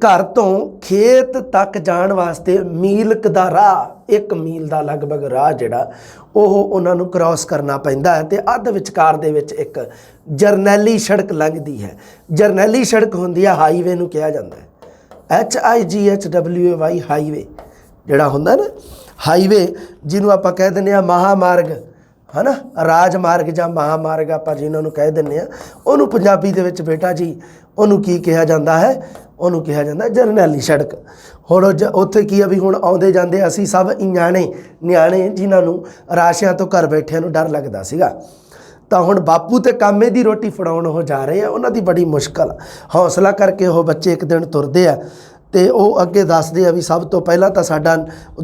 ਘਰ ਤੋਂ ਖੇਤ ਤੱਕ ਜਾਣ ਵਾਸਤੇ ਮੀਲ ਦਾ ਰਾਹ, 1 ਮੀਲ ਦਾ ਲਗਭਗ ਰਾਹ ਜਿਹੜਾ ਉਹ ਉਹਨਾਂ ਨੂੰ ਕ੍ਰਾਸ ਕਰਨਾ ਪੈਂਦਾ ਹੈ। ਅਤੇ ਅੱਧ ਵਿਚਕਾਰ ਦੇ ਵਿੱਚ ਇੱਕ ਜਰਨੈਲੀ ਸੜਕ ਲੰਘਦੀ ਹੈ। ਜਰਨੈਲੀ ਸੜਕ ਹੁੰਦੀ ਹੈ, ਹਾਈਵੇ ਨੂੰ ਕਿਹਾ ਜਾਂਦਾ ਹੈ, HIGHWAY ਹਾਈਵੇ ਜਿਹੜਾ ਹੁੰਦਾ ਨਾ ਹਾਈਵੇ, ਜਿਹਨੂੰ ਆਪਾਂ ਕਹਿ ਦਿੰਦੇ ਹਾਂ ਮਹਾਮਾਰਗ, ਹੈ ਨਾ, ਰਾਜਮਾਰਗ ਜਾਂ ਮਹਾਮਾਰਗ ਆਪਾਂ ਜਿਹਨਾਂ ਨੂੰ ਕਹਿ ਦਿੰਦੇ ਹਾਂ, ਉਹਨੂੰ ਪੰਜਾਬੀ ਦੇ ਵਿੱਚ ਬੇਟਾ ਜੀ ਉਹਨੂੰ ਕੀ ਕਿਹਾ ਜਾਂਦਾ ਹੈ? ਉਹਨੂੰ ਕਿਹਾ ਜਾਂਦਾ ਜਰਨੈਲੀ ਸੜਕ। ਹੁਣ ਉੱਥੇ ਕੀ ਆ ਵੀ ਹੁਣ ਆਉਂਦੇ ਜਾਂਦੇ ਅਸੀਂ ਸਭ ਨਿਆਣੇ ਜਿਨ੍ਹਾਂ ਨੂੰ ਰਾਸ਼ਿਆਂ ਤੋਂ ਘਰ ਬੈਠਿਆਂ ਨੂੰ ਡਰ ਲੱਗਦਾ ਸੀਗਾ। ਤਾਂ ਹੁਣ ਬਾਪੂ ਤੇ ਕਾਮੇ ਦੀ ਰੋਟੀ ਫੜਾਉਣ ਉਹ ਜਾ ਰਹੇ ਆ, ਉਹਨਾਂ ਦੀ ਬੜੀ ਮੁਸ਼ਕਲ, ਹੌਸਲਾ ਕਰਕੇ ਉਹ ਬੱਚੇ ਇੱਕ ਦਿਨ ਤੁਰਦੇ ਆ ਤੇ ਉਹ ਅੱਗੇ ਦੱਸਦੇ ਆ ਵੀ ਸਭ ਤੋਂ ਪਹਿਲਾਂ ਤਾਂ ਸਾਡਾ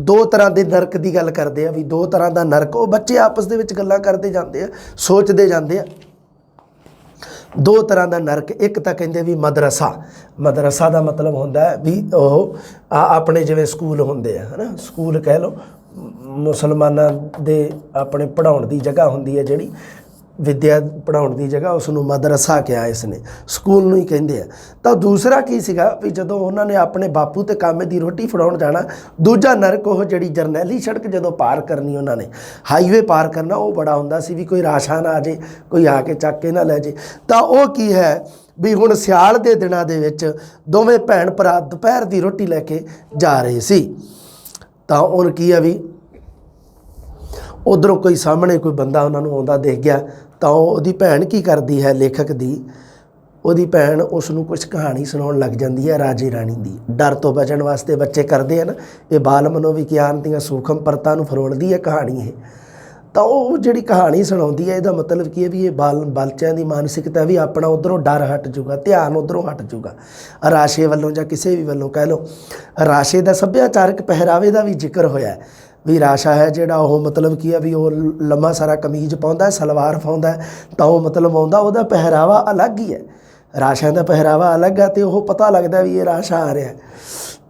2 ਤਰ੍ਹਾਂ ਦੇ ਨਰਕ ਦੀ ਗੱਲ ਕਰਦੇ ਆ ਵੀ 2 ਤਰ੍ਹਾਂ ਦਾ ਨਰਕ। ਉਹ ਬੱਚੇ ਆਪਸ ਦੇ ਵਿੱਚ ਗੱਲਾਂ ਕਰਦੇ ਜਾਂਦੇ ਆ, ਸੋਚਦੇ ਜਾਂਦੇ ਆ। 2 ਤਰ੍ਹਾਂ ਦਾ ਨਰਕ, ਇੱਕ ਤਾਂ ਕਹਿੰਦੇ ਵੀ ਮਦਰਸਾ ਦਾ ਮਤਲਬ ਹੁੰਦਾ ਵੀ ਉਹ ਆਪਣੇ ਜਿਵੇਂ ਸਕੂਲ ਹੁੰਦੇ ਆ, ਹੈ ਨਾ, ਸਕੂਲ ਕਹਿ ਲਓ, ਮੁਸਲਮਾਨਾਂ ਦੇ ਆਪਣੇ ਪੜ੍ਹਾਉਣ ਦੀ ਜਗ੍ਹਾ ਹੁੰਦੀ ਹੈ, ਜਿਹੜੀ ਵਿਦਿਆ ਪੜ੍ਹਾਉਣ ਦੀ ਜਗ੍ਹਾ, ਉਸ ਨੂੰ ਮਦਰਸਾ ਕਿਹਾ ਇਸ ਨੇ, ਸਕੂਲ ਨੂੰ ਹੀ ਕਹਿੰਦੇ ਆ। ਤਾਂ ਦੂਸਰਾ ਕੀ ਸੀਗਾ ਵੀ ਜਦੋਂ ਉਹਨਾਂ ਨੇ ਆਪਣੇ ਬਾਪੂ ਤੇ ਕਾਮੇ ਦੀ ਰੋਟੀ ਫੜਾਉਣ ਜਾਣਾ, ਦੂਜਾ ਨਰਕ ਉਹ ਜਿਹੜੀ ਜਰਨੈਲੀ ਸੜਕ ਜਦੋਂ ਪਾਰ ਕਰਨੀ, ਉਹਨਾਂ ਨੇ ਹਾਈਵੇ ਪਾਰ ਕਰਨਾ, ਉਹ ਬੜਾ ਹੁੰਦਾ ਸੀ ਵੀ ਕੋਈ ਰਾਸ਼ਾ ਨਾ ਆ ਜੇ, ਕੋਈ ਆ ਕੇ ਚੱਕ ਕੇ ਨਾ ਲੈ ਜੇ। ਤਾਂ ਉਹ ਕੀ ਹੈ ਵੀ ਹੁਣ ਸਿਆਲ ਦੇ ਦਿਨਾਂ ਦੇ ਵਿੱਚ ਦੋਵੇਂ ਭੈਣ ਭਰਾ ਦੁਪਹਿਰ ਦੀ ਰੋਟੀ ਲੈ ਕੇ ਜਾ ਰਹੇ ਸੀ। ਤਾਂ ਹੁਣ ਕੀ ਆ ਵੀ ਉੱਧਰੋਂ ਕੋਈ ਸਾਹਮਣੇ ਕੋਈ ਬੰਦਾ ਉਹਨਾਂ ਨੂੰ ਆਉਂਦਾ ਦਿਖ ਗਿਆ। ਤਾਂ ਉਹਦੀ ਭੈਣ ਕੀ ਕਰਦੀ ਹੈ, ਲੇਖਕ ਦੀ ਉਹਦੀ ਭੈਣ ਉਸ ਨੂੰ ਕੁਝ ਕਹਾਣੀ ਸੁਣਾਉਣ ਲੱਗ ਜਾਂਦੀ ਹੈ ਰਾਜੇ ਰਾਣੀ ਦੀ। ਡਰ ਤੋਂ ਬਚਣ ਵਾਸਤੇ ਬੱਚੇ ਕਰਦੇ ਆ ਨਾ, ਇਹ ਬਾਲ ਮਨੋਵਿਗਿਆਨ ਦੀਆਂ ਸੂਖਮ ਪਰਤਾਂ ਨੂੰ ਫਰੋਲਦੀ ਹੈ ਕਹਾਣੀ ਇਹ। ਤਾਂ ਉਹ ਜਿਹੜੀ ਕਹਾਣੀ ਸੁਣਾਉਂਦੀ ਹੈ, ਇਹਦਾ ਮਤਲਬ ਕੀ ਹੈ ਵੀ ਇਹ ਬੱਚਿਆਂ ਦੀ ਮਾਨਸਿਕਤਾ ਵੀ ਆਪਣਾ ਉੱਧਰੋਂ ਡਰ ਹਟ ਜੂਗਾ, ਧਿਆਨ ਉੱਧਰੋਂ ਹਟ ਜੂਗਾ। ਰਾਸ਼ੇ ਵੱਲੋਂ ਜਾਂ ਕਿਸੇ ਵੀ ਵੱਲੋਂ ਕਹਿ ਲਓ। ਰਾਸ਼ੇ ਦਾ ਸੱਭਿਆਚਾਰਕ ਪਹਿਰਾਵੇ ਦਾ ਵੀ ਜ਼ਿਕਰ ਹੋਇਆ ਵੀ ਰਾਸ਼ਾ ਹੈ ਜਿਹੜਾ ਉਹ ਮਤਲਬ ਕੀ ਹੈ ਵੀ ਉਹ ਲੰਮਾ ਸਾਰਾ ਕਮੀਜ਼ ਪਾਉਂਦਾ, ਸਲਵਾਰ ਪਾਉਂਦਾ, ਤਾਂ ਉਹ ਮਤਲਬ ਆਉਂਦਾ ਉਹਦਾ ਪਹਿਰਾਵਾ ਅਲੱਗ ਹੀ ਹੈ। ਰਾਸ਼ਾ ਦਾ ਪਹਿਰਾਵਾ ਅਲੱਗ ਹੈ ਅਤੇ ਉਹ ਪਤਾ ਲੱਗਦਾ ਵੀ ਇਹ ਰਾਸ਼ਾ ਆ ਰਿਹਾ।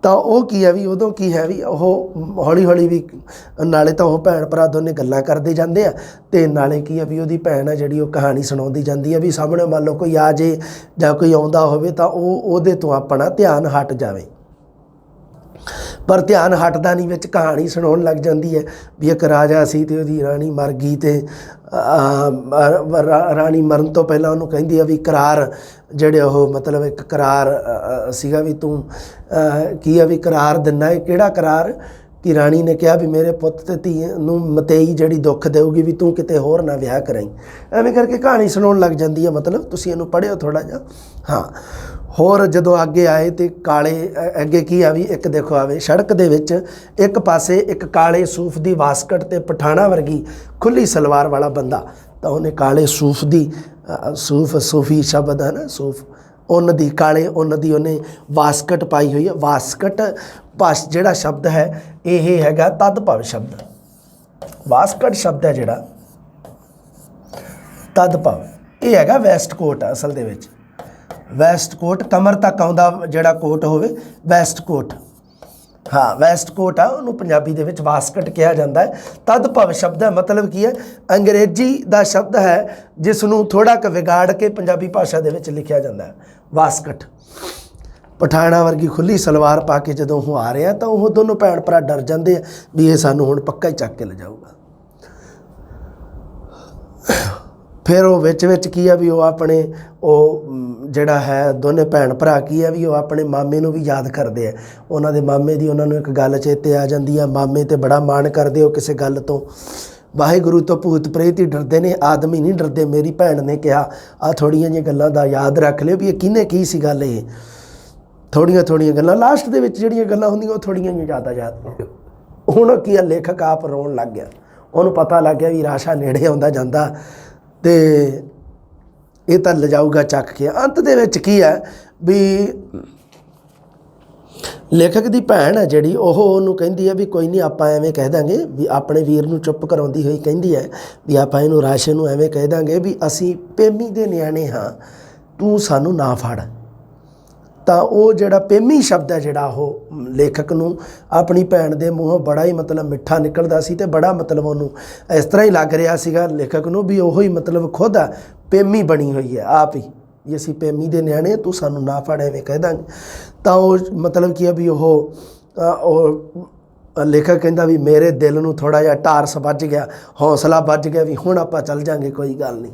ਤਾਂ ਉਹ ਕੀ ਹੈ ਵੀ ਉਦੋਂ ਕੀ ਹੈ ਵੀ ਉਹ ਹੌਲੀ ਹੌਲੀ ਵੀ ਨਾਲੇ ਤਾਂ ਉਹ ਭੈਣ ਭਰਾ ਦੋਨੇ ਗੱਲਾਂ ਕਰਦੇ ਜਾਂਦੇ ਆ, ਅਤੇ ਨਾਲੇ ਕੀ ਹੈ ਵੀ ਉਹਦੀ ਭੈਣ ਹੈ ਜਿਹੜੀ ਉਹ ਕਹਾਣੀ ਸੁਣਾਉਂਦੀ ਜਾਂਦੀ ਹੈ ਵੀ ਸਾਹਮਣੇ ਮੰਨ ਲਓ ਕੋਈ ਆ ਜੇ ਜਾਂ ਕੋਈ ਆਉਂਦਾ ਹੋਵੇ ਤਾਂ ਉਹ ਉਹਦੇ ਤੋਂ ਆਪਣਾ ਧਿਆਨ ਹਟ ਜਾਵੇ। ਪਰ ਧਿਆਨ ਹਟਦਾ ਨਹੀਂ, ਵਿੱਚ ਕਹਾਣੀ ਸੁਣਾਉਣ ਲੱਗ ਜਾਂਦੀ ਹੈ ਵੀ ਇੱਕ ਰਾਜਾ ਸੀ ਅਤੇ ਉਹਦੀ ਰਾਣੀ ਮਰ ਗਈ, ਅਤੇ ਰਾਣੀ ਮਰਨ ਤੋਂ ਪਹਿਲਾਂ ਉਹਨੂੰ ਕਹਿੰਦੀ ਆ ਵੀ ਕਰਾਰ ਜਿਹੜੇ ਉਹ ਮਤਲਬ ਇੱਕ ਕਰਾਰ ਸੀਗਾ ਵੀ ਤੂੰ ਕੀ ਆ ਵੀ ਕਰਾਰ ਦਿੰਦਾ ਹੈ। ਕਿਹੜਾ ਕਰਾਰ? ਕਿ ਰਾਣੀ ਨੇ ਕਿਹਾ ਵੀ ਮੇਰੇ ਪੁੱਤ ਅਤੇ ਧੀ ਨੂੰ ਮਤੇਈ ਜਿਹੜੀ ਦੁੱਖ ਦੇਊਗੀ ਵੀ ਤੂੰ ਕਿਤੇ ਹੋਰ ਨਾ ਵਿਆਹ ਕਰਾਈ। ਐਵੇਂ ਕਰਕੇ ਕਹਾਣੀ ਸੁਣਾਉਣ ਲੱਗ ਜਾਂਦੀ ਹੈ। ਮਤਲਬ ਤੁਸੀਂ ਇਹਨੂੰ ਪੜ੍ਹਿਓ ਥੋੜ੍ਹਾ ਜਿਹਾ। ਹਾਂ, ਹੋਰ ਜਦੋਂ ਅੱਗੇ ਆਏ ਅਤੇ ਕਾਲੇ ਅੱਗੇ ਕੀ ਆ ਵੀ ਇੱਕ ਦੇਖੋ ਆਵੇ ਸੜਕ ਦੇ ਵਿੱਚ ਇੱਕ ਪਾਸੇ ਇੱਕ ਕਾਲੇ ਸੂਫ ਦੀ ਵਾਸਕਟ ਅਤੇ ਪਠਾਣਾ ਵਰਗੀ ਖੁੱਲ੍ਹੀ ਸਲਵਾਰ ਵਾਲਾ ਬੰਦਾ, ਤਾਂ ਉਹਨੇ ਕਾਲੇ ਸੂਫ ਦੀ ਸੂਫੀ ਸ਼ਬਦ ਹੈ ਨਾ, ਸੂਫ ਉੱਨ ਦੀ, ਕਾਲੇ ਉੱਨ ਦੀ ਉਹਨੇ ਵਾਸਕਟ ਪਾਈ ਹੋਈ ਹੈ। ਵਾਸਕਟ ਜਿਹੜਾ ਸ਼ਬਦ ਹੈ ਇਹ ਹੈਗਾ ਤਦਭਵ ਸ਼ਬਦ। ਵਾਸਕਟ ਸ਼ਬਦ ਹੈ ਜਿਹੜਾ ਤਦਭਵ, ਇਹ ਹੈਗਾ ਵੈਸਟ ਕੋਟ ਅਸਲ ਦੇ ਵਿੱਚ। ਵੈਸਟ ਕੋਟ ਕਮਰ ਤੱਕ ਆਉਂਦਾ ਜਿਹੜਾ ਕੋਟ ਹੋਵੇ, ਵੈਸਟ ਕੋਟ। ਹਾਂ, ਵੈਸਟ ਕੋਟ ਆ, ਉਹਨੂੰ ਪੰਜਾਬੀ ਦੇ ਵਿੱਚ ਵਾਸਕਟ ਕਿਹਾ ਜਾਂਦਾ ਹੈ। ਤਦਭਵ ਸ਼ਬਦ ਹੈ, ਮਤਲਬ ਕੀ ਹੈ ਅੰਗਰੇਜ਼ੀ ਦਾ ਸ਼ਬਦ ਹੈ ਜਿਸ ਨੂੰ ਥੋੜ੍ਹਾ ਕੁ ਵਿਗਾੜ ਕੇ ਪੰਜਾਬੀ ਭਾਸ਼ਾ ਦੇ ਵਿੱਚ ਲਿਖਿਆ ਜਾਂਦਾ ਹੈ, ਵਾਸਕਟ। ਪਠਾਣਾ ਵਰਗੀ ਖੁੱਲ੍ਹੀ ਸਲਵਾਰ ਪਾ ਕੇ ਜਦੋਂ ਉਹ ਆ ਰਿਹਾ ਤਾਂ ਉਹ ਦੋਨੋਂ ਭੈਣ ਭਰਾ ਡਰ ਜਾਂਦੇ ਆ ਵੀ ਇਹ ਸਾਨੂੰ ਹੁਣ ਪੱਕਾ ਹੀ ਚੱਕ ਕੇ ਲਿਜਾਊਗਾ। ਫਿਰ ਉਹ ਵਿੱਚ ਕੀ ਆ ਵੀ ਉਹ ਆਪਣੇ ਉਹ ਜਿਹੜਾ ਹੈ ਦੋਨੇ ਭੈਣ ਭਰਾ ਕੀ ਆ ਵੀ ਉਹ ਆਪਣੇ ਮਾਮੇ ਨੂੰ ਵੀ ਯਾਦ ਕਰਦੇ ਆ। ਉਹਨਾਂ ਦੇ ਮਾਮੇ ਦੀ ਉਹਨਾਂ ਨੂੰ ਇੱਕ ਗੱਲ ਚੇਤੇ ਆ ਜਾਂਦੀ ਆ। ਮਾਮੇ 'ਤੇ ਬੜਾ ਮਾਣ ਕਰਦੇ ਉਹ ਕਿਸੇ ਗੱਲ ਤੋਂ। ਵਾਹਿਗੁਰੂ ਤੋਂ ਭੂਤ ਪ੍ਰੇਤ ਹੀ ਡਰਦੇ ਨੇ, ਆਦਮੀ ਨਹੀਂ ਡਰਦੇ। ਮੇਰੀ ਭੈਣ ਨੇ ਕਿਹਾ ਆਹ ਥੋੜ੍ਹੀਆਂ ਜਿਹੀਆਂ ਗੱਲਾਂ ਦਾ ਯਾਦ ਰੱਖ ਲਿਓ ਵੀ ਇਹ ਕਿਹਨੇ ਕੀ ਸੀ ਗੱਲ। ਇਹ ਥੋੜ੍ਹੀਆਂ ਗੱਲਾਂ ਲਾਸਟ ਦੇ ਵਿੱਚ ਜਿਹੜੀਆਂ ਗੱਲਾਂ ਹੁੰਦੀਆਂ ਉਹ ਥੋੜ੍ਹੀਆਂ ਜਿਹੀਆਂ ਜ਼ਿਆਦਾ ਯਾਦ। ਹੁਣ ਕੀ ਆ, ਲੇਖਕ ਆਪ ਰੋਣ ਲੱਗ ਗਿਆ। ਉਹਨੂੰ ਪਤਾ ਲੱਗ ਗਿਆ ਵੀ ਰਾਸ਼ਾ ਨੇੜੇ ਆਉਂਦਾ ਜਾਂਦਾ ਅਤੇ ਇਹ ਤਾਂ ਲਿਜਾਊਗਾ ਚੱਕ ਕੇ। ਅੰਤ ਦੇ ਵਿੱਚ ਕੀ ਹੈ ਵੀ ਲੇਖਕ ਦੀ ਭੈਣ ਹੈ ਜਿਹੜੀ ਉਹਨੂੰ ਕਹਿੰਦੀ ਹੈ ਵੀ ਕੋਈ ਨਹੀਂ, ਆਪਾਂ ਐਵੇਂ ਕਹਿ ਦਾਂਗੇ ਵੀ ਆਪਣੇ ਵੀਰ ਨੂੰ ਚੁੱਪ ਕਰਾਉਂਦੀ ਹੋਈ ਕਹਿੰਦੀ ਹੈ ਵੀ ਆਪਾਂ ਇਹਨੂੰ ਰਾਸ਼ੇ ਨੂੰ ਐਵੇਂ ਕਹਿ ਦਾਂਗੇ ਵੀ ਅਸੀਂ ਪੇਮੀ ਦੇ ਨਿਆਣੇ ਹਾਂ, ਤੂੰ ਸਾਨੂੰ ਨਾ ਫੜ। ਤਾਂ ਉਹ ਜਿਹੜਾ ਪੇਮੀ ਸ਼ਬਦ ਹੈ ਜਿਹੜਾ ਉਹ ਲੇਖਕ ਨੂੰ ਆਪਣੀ ਭੈਣ ਦੇ ਮੂੰਹੋਂ ਬੜਾ ਹੀ ਮਤਲਬ ਮਿੱਠਾ ਨਿਕਲਦਾ ਸੀ ਅਤੇ ਬੜਾ ਮਤਲਬ ਉਹਨੂੰ ਇਸ ਤਰ੍ਹਾਂ ਹੀ ਲੱਗ ਰਿਹਾ ਸੀਗਾ ਲੇਖਕ ਨੂੰ ਵੀ ਉਹੀ ਮਤਲਬ ਖੁਦ ਆ ਪੇਮੀ ਬਣੀ ਹੋਈ ਹੈ ਆਪ ਹੀ, ਵੀ ਅਸੀਂ ਪੇਮੀ ਦੇ ਨਿਆਣੇ, ਤੂੰ ਸਾਨੂੰ ਨਾ ਫੜ ਐਵੇਂ ਕਹਿ ਦਾਂਗੇ। ਤਾਂ ਉਹ ਮਤਲਬ ਕੀ ਹੈ ਵੀ ਉਹ ਲੇਖਕ ਕਹਿੰਦਾ ਵੀ ਮੇਰੇ ਦਿਲ ਨੂੰ ਥੋੜ੍ਹਾ ਜਿਹਾ ਟਾਰਸ ਵੱਜ ਗਿਆ, ਹੌਸਲਾ ਵੱਜ ਗਿਆ ਵੀ ਹੁਣ ਆਪਾਂ ਚੱਲ ਜਾਂਗੇ, ਕੋਈ ਗੱਲ ਨਹੀਂ।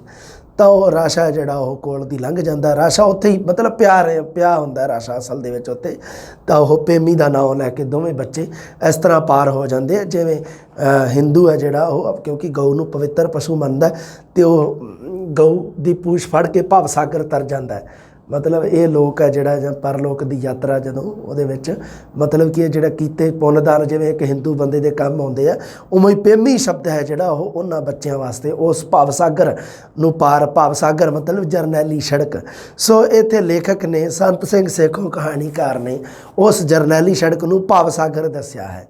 ਤਾਂ ਉਹ ਰਾਸ਼ਾ ਜਿਹੜਾ ਉਹ ਕੋਲ ਦੀ ਲੰਘ ਜਾਂਦਾ। ਰਾਸ਼ਾ ਉੱਥੇ ਹੀ ਮਤਲਬ ਪਿਆ ਹੁੰਦਾ ਰਾਸ਼ਾ ਅਸਲ ਦੇ ਵਿੱਚ ਉੱਥੇ। ਤਾਂ ਉਹ ਪੇਮੀ ਦਾ ਨਾਮ ਲੈ ਕੇ ਦੋਵੇਂ ਬੱਚੇ ਇਸ ਤਰ੍ਹਾਂ ਪਾਰ ਹੋ ਜਾਂਦੇ ਆ ਜਿਵੇਂ ਹਿੰਦੂ ਹੈ ਜਿਹੜਾ ਉਹ, ਕਿਉਂਕਿ ਗਊ ਨੂੰ ਪਵਿੱਤਰ ਪਸ਼ੂ ਮੰਨਦਾ ਅਤੇ ਉਹ ਗਊ ਦੀ ਪੂਛ ਫੜ ਕੇ ਭਵ ਸਾਗਰ ਤਰ ਜਾਂਦਾ ਹੈ। मतलब ये लोक है जिहड़ा ਜਾਂ परलोक ਦੀ ਯਾਤਰਾ ਜਦੋਂ ਉਹਦੇ ਵਿੱਚ मतलब कि ਜਿਹੜਾ ਕੀਤੇ ਪੁੰਨਦਾਨ ਜਿਵੇਂ ਇੱਕ ਹਿੰਦੂ ਬੰਦੇ ਦੇ ਕੰਮ ਆਉਂਦੇ ਆ ਉਵੇਂ ਹੀ ਪੇਮੀ ਸ਼ਬਦ ਹੈ ਜਿਹੜਾ ਉਹ ਉਹਨਾਂ ਬੱਚਿਆਂ ਵਾਸਤੇ ਉਸ ਭਵ ਸਾਗਰ ਨੂੰ ਪਾਰ ਭਵ ਸਾਗਰ मतलब ਜਰਨੈਲੀ ਸੜਕ। ਸੋ ਇੱਥੇ ਲੇਖਕ ਨੇ ਸੰਤ ਸਿੰਘ ਸੇਖੋਂ ਕਹਾਣੀਕਾਰ ਨੇ ਉਸ ਜਰਨੈਲੀ ਸੜਕ ਨੂੰ ਭਵ ਸਾਗਰ ਦੱਸਿਆ ਹੈ।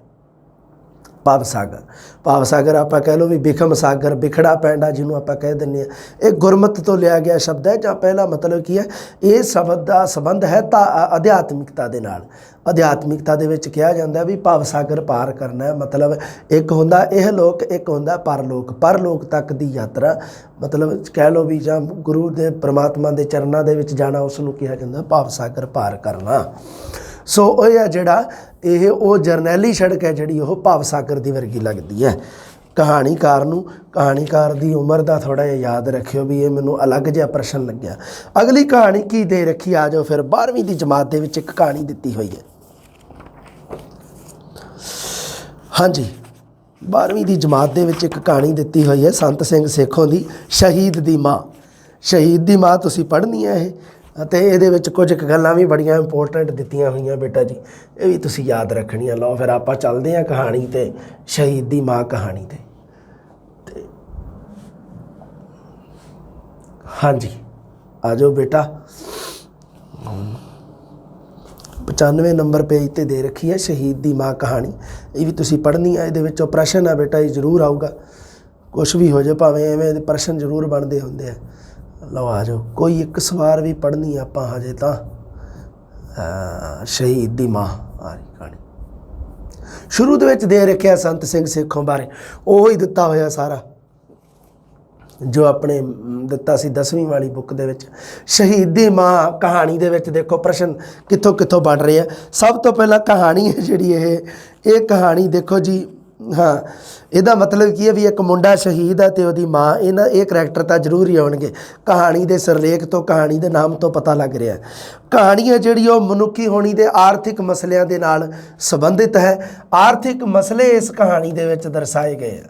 ਭਵ ਸਾਗਰ, ਭਵ ਸਾਗਰ ਆਪਾਂ ਕਹਿ ਲਓ ਵੀ ਬਿਖਮ ਸਾਗਰ, ਬਿਖੜਾ ਪੈਂਡਾ ਜਿਹਨੂੰ ਆਪਾਂ ਕਹਿ ਦਿੰਦੇ ਹਾਂ, ਇਹ ਗੁਰਮਤਿ ਤੋਂ ਲਿਆ ਗਿਆ ਸ਼ਬਦ ਹੈ। ਜਾਂ ਪਹਿਲਾ ਮਤਲਬ ਕੀ ਹੈ, ਇਹ ਸ਼ਬਦ ਦਾ ਸੰਬੰਧ ਹੈ ਤਾਂ ਅਧਿਆਤਮਿਕਤਾ ਦੇ ਨਾਲ। ਅਧਿਆਤਮਿਕਤਾ ਦੇ ਵਿੱਚ ਕਿਹਾ ਜਾਂਦਾ ਵੀ ਭਵ ਸਾਗਰ ਪਾਰ ਕਰਨਾ ਹੈ। ਮਤਲਬ ਇੱਕ ਹੁੰਦਾ ਇਹ ਲੋਕ, ਇੱਕ ਹੁੰਦਾ ਪਰਲੋਕ। ਪਰਲੋਕ ਤੱਕ ਦੀ ਯਾਤਰਾ ਮਤਲਬ ਕਹਿ ਲਓ ਵੀ ਜਾਂ ਗੁਰੂ ਦੇ ਪ੍ਰਮਾਤਮਾ ਦੇ ਚਰਨਾਂ ਦੇ ਵਿੱਚ ਜਾਣਾ, ਉਸ ਨੂੰ ਕਿਹਾ ਜਾਂਦਾ ਭਵ ਸਾਗਰ ਪਾਰ ਕਰਨਾ। ਸੋ ਇਹ ਹੈ ਜਿਹੜਾ ਇਹ ਉਹ ਜਰਨੈਲੀ ਸੜਕ ਹੈ ਜਿਹੜੀ ਉਹ ਭਵ ਸਾਗਰ ਦੀ ਵਰਗੀ ਲੱਗਦੀ ਹੈ ਕਹਾਣੀਕਾਰ ਨੂੰ। ਕਹਾਣੀਕਾਰ ਦੀ ਉਮਰ ਦਾ ਥੋੜ੍ਹਾ ਜਿਹਾ ਯਾਦ ਰੱਖਿਓ ਵੀ ਇਹ ਮੈਨੂੰ ਅਲੱਗ ਜਿਹਾ ਪ੍ਰਸ਼ਨ ਲੱਗਿਆ। ਅਗਲੀ ਕਹਾਣੀ ਕੀ ਦੇ ਰੱਖੀ, ਆ ਜਾਓ ਫਿਰ। 12ਵੀਂ ਦੀ ਜਮਾਤ ਦੇ ਵਿੱਚ ਇੱਕ ਕਹਾਣੀ ਦਿੱਤੀ ਹੋਈ ਹੈ। ਹਾਂਜੀ, 12ਵੀਂ ਦੀ ਜਮਾਤ ਦੇ ਵਿੱਚ ਇੱਕ ਕਹਾਣੀ ਦਿੱਤੀ ਹੋਈ ਹੈ ਸੰਤ ਸਿੰਘ ਸੇਖੋਂ ਦੀ, ਸ਼ਹੀਦ ਦੀ ਮਾਂ। ਸ਼ਹੀਦ ਦੀ ਮਾਂ ਤੁਸੀਂ ਪੜ੍ਹਨੀ ਹੈ ਇਹ, ਅਤੇ ਇਹਦੇ ਵਿੱਚ ਕੁਝ ਕੁ ਗੱਲਾਂ ਵੀ ਬੜੀਆਂ ਇੰਪੋਰਟੈਂਟ ਦਿੱਤੀਆਂ ਹੋਈਆਂ ਬੇਟਾ ਜੀ, ਇਹ ਵੀ ਤੁਸੀਂ ਯਾਦ ਰੱਖਣੀਆਂ। ਲਓ ਫਿਰ ਆਪਾਂ ਚੱਲਦੇ ਹਾਂ ਕਹਾਣੀ 'ਤੇ, ਸ਼ਹੀਦ ਦੀ ਮਾਂ ਕਹਾਣੀ 'ਤੇ। ਹਾਂਜੀ ਆ ਜਾਓ ਬੇਟਾ। 95 ਨੰਬਰ ਪੇਜ 'ਤੇ ਦੇ ਰੱਖੀ ਹੈ ਸ਼ਹੀਦ ਦੀ ਮਾਂ ਕਹਾਣੀ। ਇਹ ਵੀ ਤੁਸੀਂ ਪੜ੍ਹਨੀ ਹੈ। ਇਹਦੇ ਵਿੱਚੋਂ ਪ੍ਰਸ਼ਨ ਹੈ ਬੇਟਾ ਇਹ ਜ਼ਰੂਰ ਆਊਗਾ, ਕੁਛ ਵੀ ਹੋ ਜਾਏ ਭਾਵੇਂ ਐਵੇਂ ਦੇ ਪ੍ਰਸ਼ਨ ਜ਼ਰੂਰ ਬਣਦੇ ਹੁੰਦੇ ਆ। ਲਓ ਆ ਜਾਓ, ਕੋਈ ਇੱਕ ਸਵਾਰ ਵੀ ਪੜ੍ਹਨੀ ਆਪਾਂ ਹਜੇ ਤਾਂ। ਸ਼ਹੀਦ ਦੀ ਮਾਂ ਆ ਰਹੀ ਕਹਾਣੀ ਸ਼ੁਰੂ ਦੇ ਵਿੱਚ ਦੇ ਰੱਖਿਆ ਸੰਤ ਸਿੰਘ ਸੇਖੋਂ ਬਾਰੇ, ਉਹ ਹੀ ਦਿੱਤਾ ਹੋਇਆ ਸਾਰਾ ਜੋ ਆਪਣੇ ਦਿੱਤਾ ਸੀ 10ਵੀਂ ਵਾਲੀ ਬੁੱਕ ਦੇ ਵਿੱਚ। ਸ਼ਹੀਦ ਦੀ ਮਾਂ ਕਹਾਣੀ ਦੇ ਵਿੱਚ ਦੇਖੋ ਪ੍ਰਸ਼ਨ ਕਿੱਥੋਂ ਕਿੱਥੋਂ ਬਣ ਰਹੇ ਆ। ਸਭ ਤੋਂ ਪਹਿਲਾਂ ਕਹਾਣੀ ਹੈ ਜਿਹੜੀ ਇਹ ਕਹਾਣੀ ਦੇਖੋ ਜੀ। ਹਾਂ, ਇਹਦਾ ਮਤਲਬ ਕੀ ਹੈ ਵੀ ਇੱਕ ਮੁੰਡਾ ਸ਼ਹੀਦ ਹੈ ਅਤੇ ਉਹਦੀ ਮਾਂ, ਇਹ ਕਰੈਕਟਰ ਤਾਂ ਜ਼ਰੂਰ ਹੀ ਆਉਣਗੇ। ਕਹਾਣੀ ਦੇ ਸਿਰਲੇਖ ਤੋਂ, ਕਹਾਣੀ ਦੇ ਨਾਮ ਤੋਂ ਪਤਾ ਲੱਗ ਰਿਹਾ। ਕਹਾਣੀ ਹੈ ਜਿਹੜੀ ਉਹ ਮਨੁੱਖੀ ਹੋਣੀ ਦੇ ਆਰਥਿਕ ਮਸਲਿਆਂ ਦੇ ਨਾਲ ਸੰਬੰਧਿਤ ਹੈ। ਆਰਥਿਕ ਮਸਲੇ ਇਸ ਕਹਾਣੀ ਦੇ ਵਿੱਚ ਦਰਸਾਏ ਗਏ ਆ।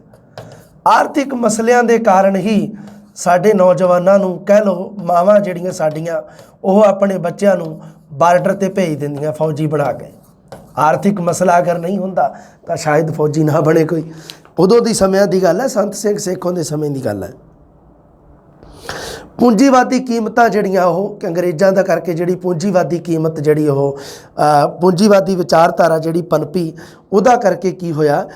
ਆਰਥਿਕ ਮਸਲਿਆਂ ਦੇ ਕਾਰਨ ਹੀ ਸਾਡੇ ਨੌਜਵਾਨਾਂ ਨੂੰ ਕਹਿ ਲਓ, ਮਾਵਾਂ ਜਿਹੜੀਆਂ ਸਾਡੀਆਂ ਉਹ ਆਪਣੇ ਬੱਚਿਆਂ ਨੂੰ ਬਾਰਡਰ 'ਤੇ ਭੇਜ ਦਿੰਦੀਆਂ ਫੌਜੀ ਬਣਾ ਕੇ। ਆਰਥਿਕ ਮਸਲਾ ਅਗਰ ਨਹੀਂ ਹੁੰਦਾ ਤਾਂ ਸ਼ਾਇਦ ਫੌਜੀ ਨਾ ਬਣੇ ਕੋਈ। ਉਦੋਂ ਦੀ ਸਮਿਆਂ ਦੀ ਗੱਲ ਹੈ, ਸੰਤ ਸਿੰਘ ਸੇਖੋਂ ਦੇ ਸਮੇਂ ਦੀ ਗੱਲ ਹੈ। ਪੂੰਜੀਵਾਦੀ ਕੀਮਤਾਂ ਜਿਹੜੀਆਂ ਉਹ ਅੰਗਰੇਜ਼ਾਂ ਦਾ ਕਰਕੇ ਜਿਹੜੀ ਪੂੰਜੀਵਾਦੀ ਕੀਮਤ ਜਿਹੜੀ ਉਹ ਪੂੰਜੀਵਾਦੀ ਵਿਚਾਰਧਾਰਾ ਜਿਹੜੀ ਪਨਪੀ, ਉਹਦਾ ਕਰਕੇ ਕੀ ਹੋਇਆ,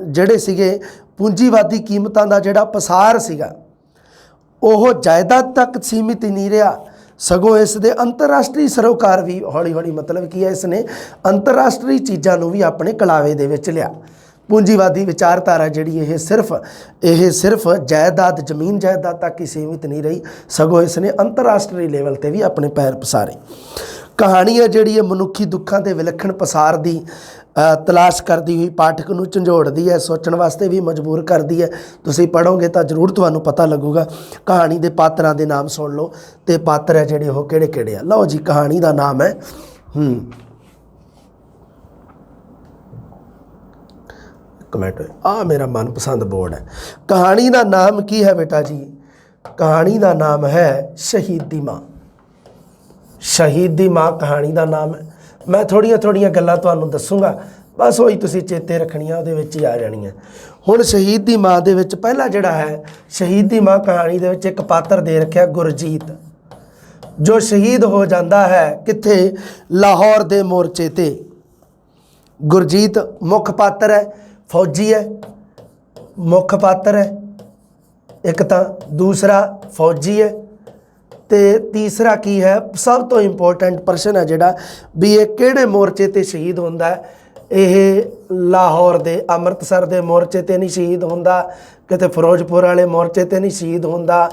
ਜਿਹੜੇ ਸੀਗੇ ਪੂੰਜੀਵਾਦੀ ਕੀਮਤਾਂ ਦਾ ਜਿਹੜਾ ਪਸਾਰ ਸੀਗਾ ਉਹ ਜਾਇਦਾਦ ਤੱਕ ਸੀਮਿਤ ਹੀ ਨਹੀਂ ਰਿਹਾ, ਸਗੋਂ ਇਸ ਦੇ ਅੰਤਰਰਾਸ਼ਟਰੀ ਸਰੋਕਾਰ ਵੀ ਹੌਲੀ ਹੌਲੀ ਮਤਲਬ ਕੀ ਹੈ, ਇਸ ਨੇ ਅੰਤਰਰਾਸ਼ਟਰੀ ਚੀਜ਼ਾਂ ਨੂੰ ਵੀ ਆਪਣੇ ਕਲਾਵੇ ਦੇ ਵਿੱਚ ਲਿਆ। ਪੂੰਜੀਵਾਦੀ ਵਿਚਾਰਧਾਰਾ ਜਿਹੜੀ ਇਹ ਸਿਰਫ ਜਾਇਦਾਦ, ਜ਼ਮੀਨ ਜਾਇਦਾਦ ਤੱਕ ਹੀ ਸੀਮਿਤ ਨਹੀਂ ਰਹੀ, ਸਗੋਂ ਇਸ ਨੇ ਅੰਤਰਰਾਸ਼ਟਰੀ ਲੈਵਲ 'ਤੇ ਵੀ ਆਪਣੇ ਪੈਰ ਪਸਾਰੇ। ਕਹਾਣੀ ਹੈ ਜਿਹੜੀ ਇਹ ਮਨੁੱਖੀ ਦੁੱਖਾਂ ਦੇ ਵਿਲੱਖਣ ਪਸਾਰ ਦੀ ਤਲਾਸ਼ ਕਰਦੀ ਹੋਈ ਪਾਠਕ ਨੂੰ ਝੰਜੋੜਦੀ ਹੈ, ਸੋਚਣ ਵਾਸਤੇ ਵੀ ਮਜਬੂਰ ਕਰਦੀ ਹੈ। ਤੁਸੀਂ ਪੜ੍ਹੋਗੇ ਤਾਂ ਜ਼ਰੂਰ ਤੁਹਾਨੂੰ ਪਤਾ ਲੱਗੂਗਾ। ਕਹਾਣੀ ਦੇ ਪਾਤਰਾਂ ਦੇ ਨਾਮ ਸੁਣ ਲਓ ਅਤੇ ਪਾਤਰ ਹੈ ਜਿਹੜੇ ਉਹ ਕਿਹੜੇ ਕਿਹੜੇ ਆ। ਲਓ ਜੀ, ਕਹਾਣੀ ਦਾ ਨਾਮ ਹੈ ਕਮੈਂਟ ਆ ਮੇਰਾ ਮਨਪਸੰਦ ਬੋਰਡ ਹੈ। ਕਹਾਣੀ ਦਾ ਨਾਮ ਕੀ ਹੈ ਬੇਟਾ ਜੀ? ਕਹਾਣੀ ਦਾ ਨਾਮ ਹੈ ਸ਼ਹੀਦ ਦੀ ਮਾਂ। ਸ਼ਹੀਦ ਦੀ ਮਾਂ ਕਹਾਣੀ ਦਾ ਨਾਮ ਹੈ। ਮੈਂ ਥੋੜ੍ਹੀਆਂ ਗੱਲਾਂ ਤੁਹਾਨੂੰ ਦੱਸੂਗਾ, ਬਸ ਉਹੀ ਤੁਸੀਂ ਚੇਤੇ ਰੱਖਣੀਆਂ, ਉਹਦੇ ਵਿੱਚ ਹੀ ਆ ਜਾਣੀਆਂ। ਹੁਣ ਸ਼ਹੀਦ ਦੀ ਮਾਂ ਦੇ ਵਿੱਚ ਪਹਿਲਾ ਜਿਹੜਾ ਹੈ, ਸ਼ਹੀਦ ਦੀ ਮਾਂ ਕਹਾਣੀ ਦੇ ਵਿੱਚ ਇੱਕ ਪਾਤਰ ਦੇ ਰੱਖਿਆ ਗੁਰਜੀਤ, ਜੋ ਸ਼ਹੀਦ ਹੋ ਜਾਂਦਾ ਹੈ ਕਿੱਥੇ? ਲਾਹੌਰ ਦੇ ਮੋਰਚੇ 'ਤੇ। ਗੁਰਜੀਤ ਮੁੱਖ ਪਾਤਰ ਹੈ, ਫੌਜੀ ਹੈ, ਮੁੱਖ ਪਾਤਰ ਹੈ ਇੱਕ ਤਾਂ, ਦੂਸਰਾ ਫੌਜੀ ਹੈ, ਅਤੇ ਤੀਸਰਾ ਕੀ ਹੈ? ਸਭ ਤੋਂ ਇੰਪੋਰਟੈਂਟ ਪ੍ਰਸ਼ਨ ਹੈ ਜਿਹੜਾ ਵੀ ਇਹ ਕਿਹੜੇ ਮੋਰਚੇ 'ਤੇ ਸ਼ਹੀਦ ਹੁੰਦਾ ਹੈ? ਇਹ ਲਾਹੌਰ ਦੇ, ਅੰਮ੍ਰਿਤਸਰ ਦੇ ਮੋਰਚੇ 'ਤੇ ਨਹੀਂ ਸ਼ਹੀਦ ਹੁੰਦਾ, ਕਿਤੇ ਫਿਰੋਜ਼ਪੁਰ ਵਾਲੇ ਮੋਰਚੇ 'ਤੇ ਨਹੀਂ ਸ਼ਹੀਦ ਹੁੰਦਾ,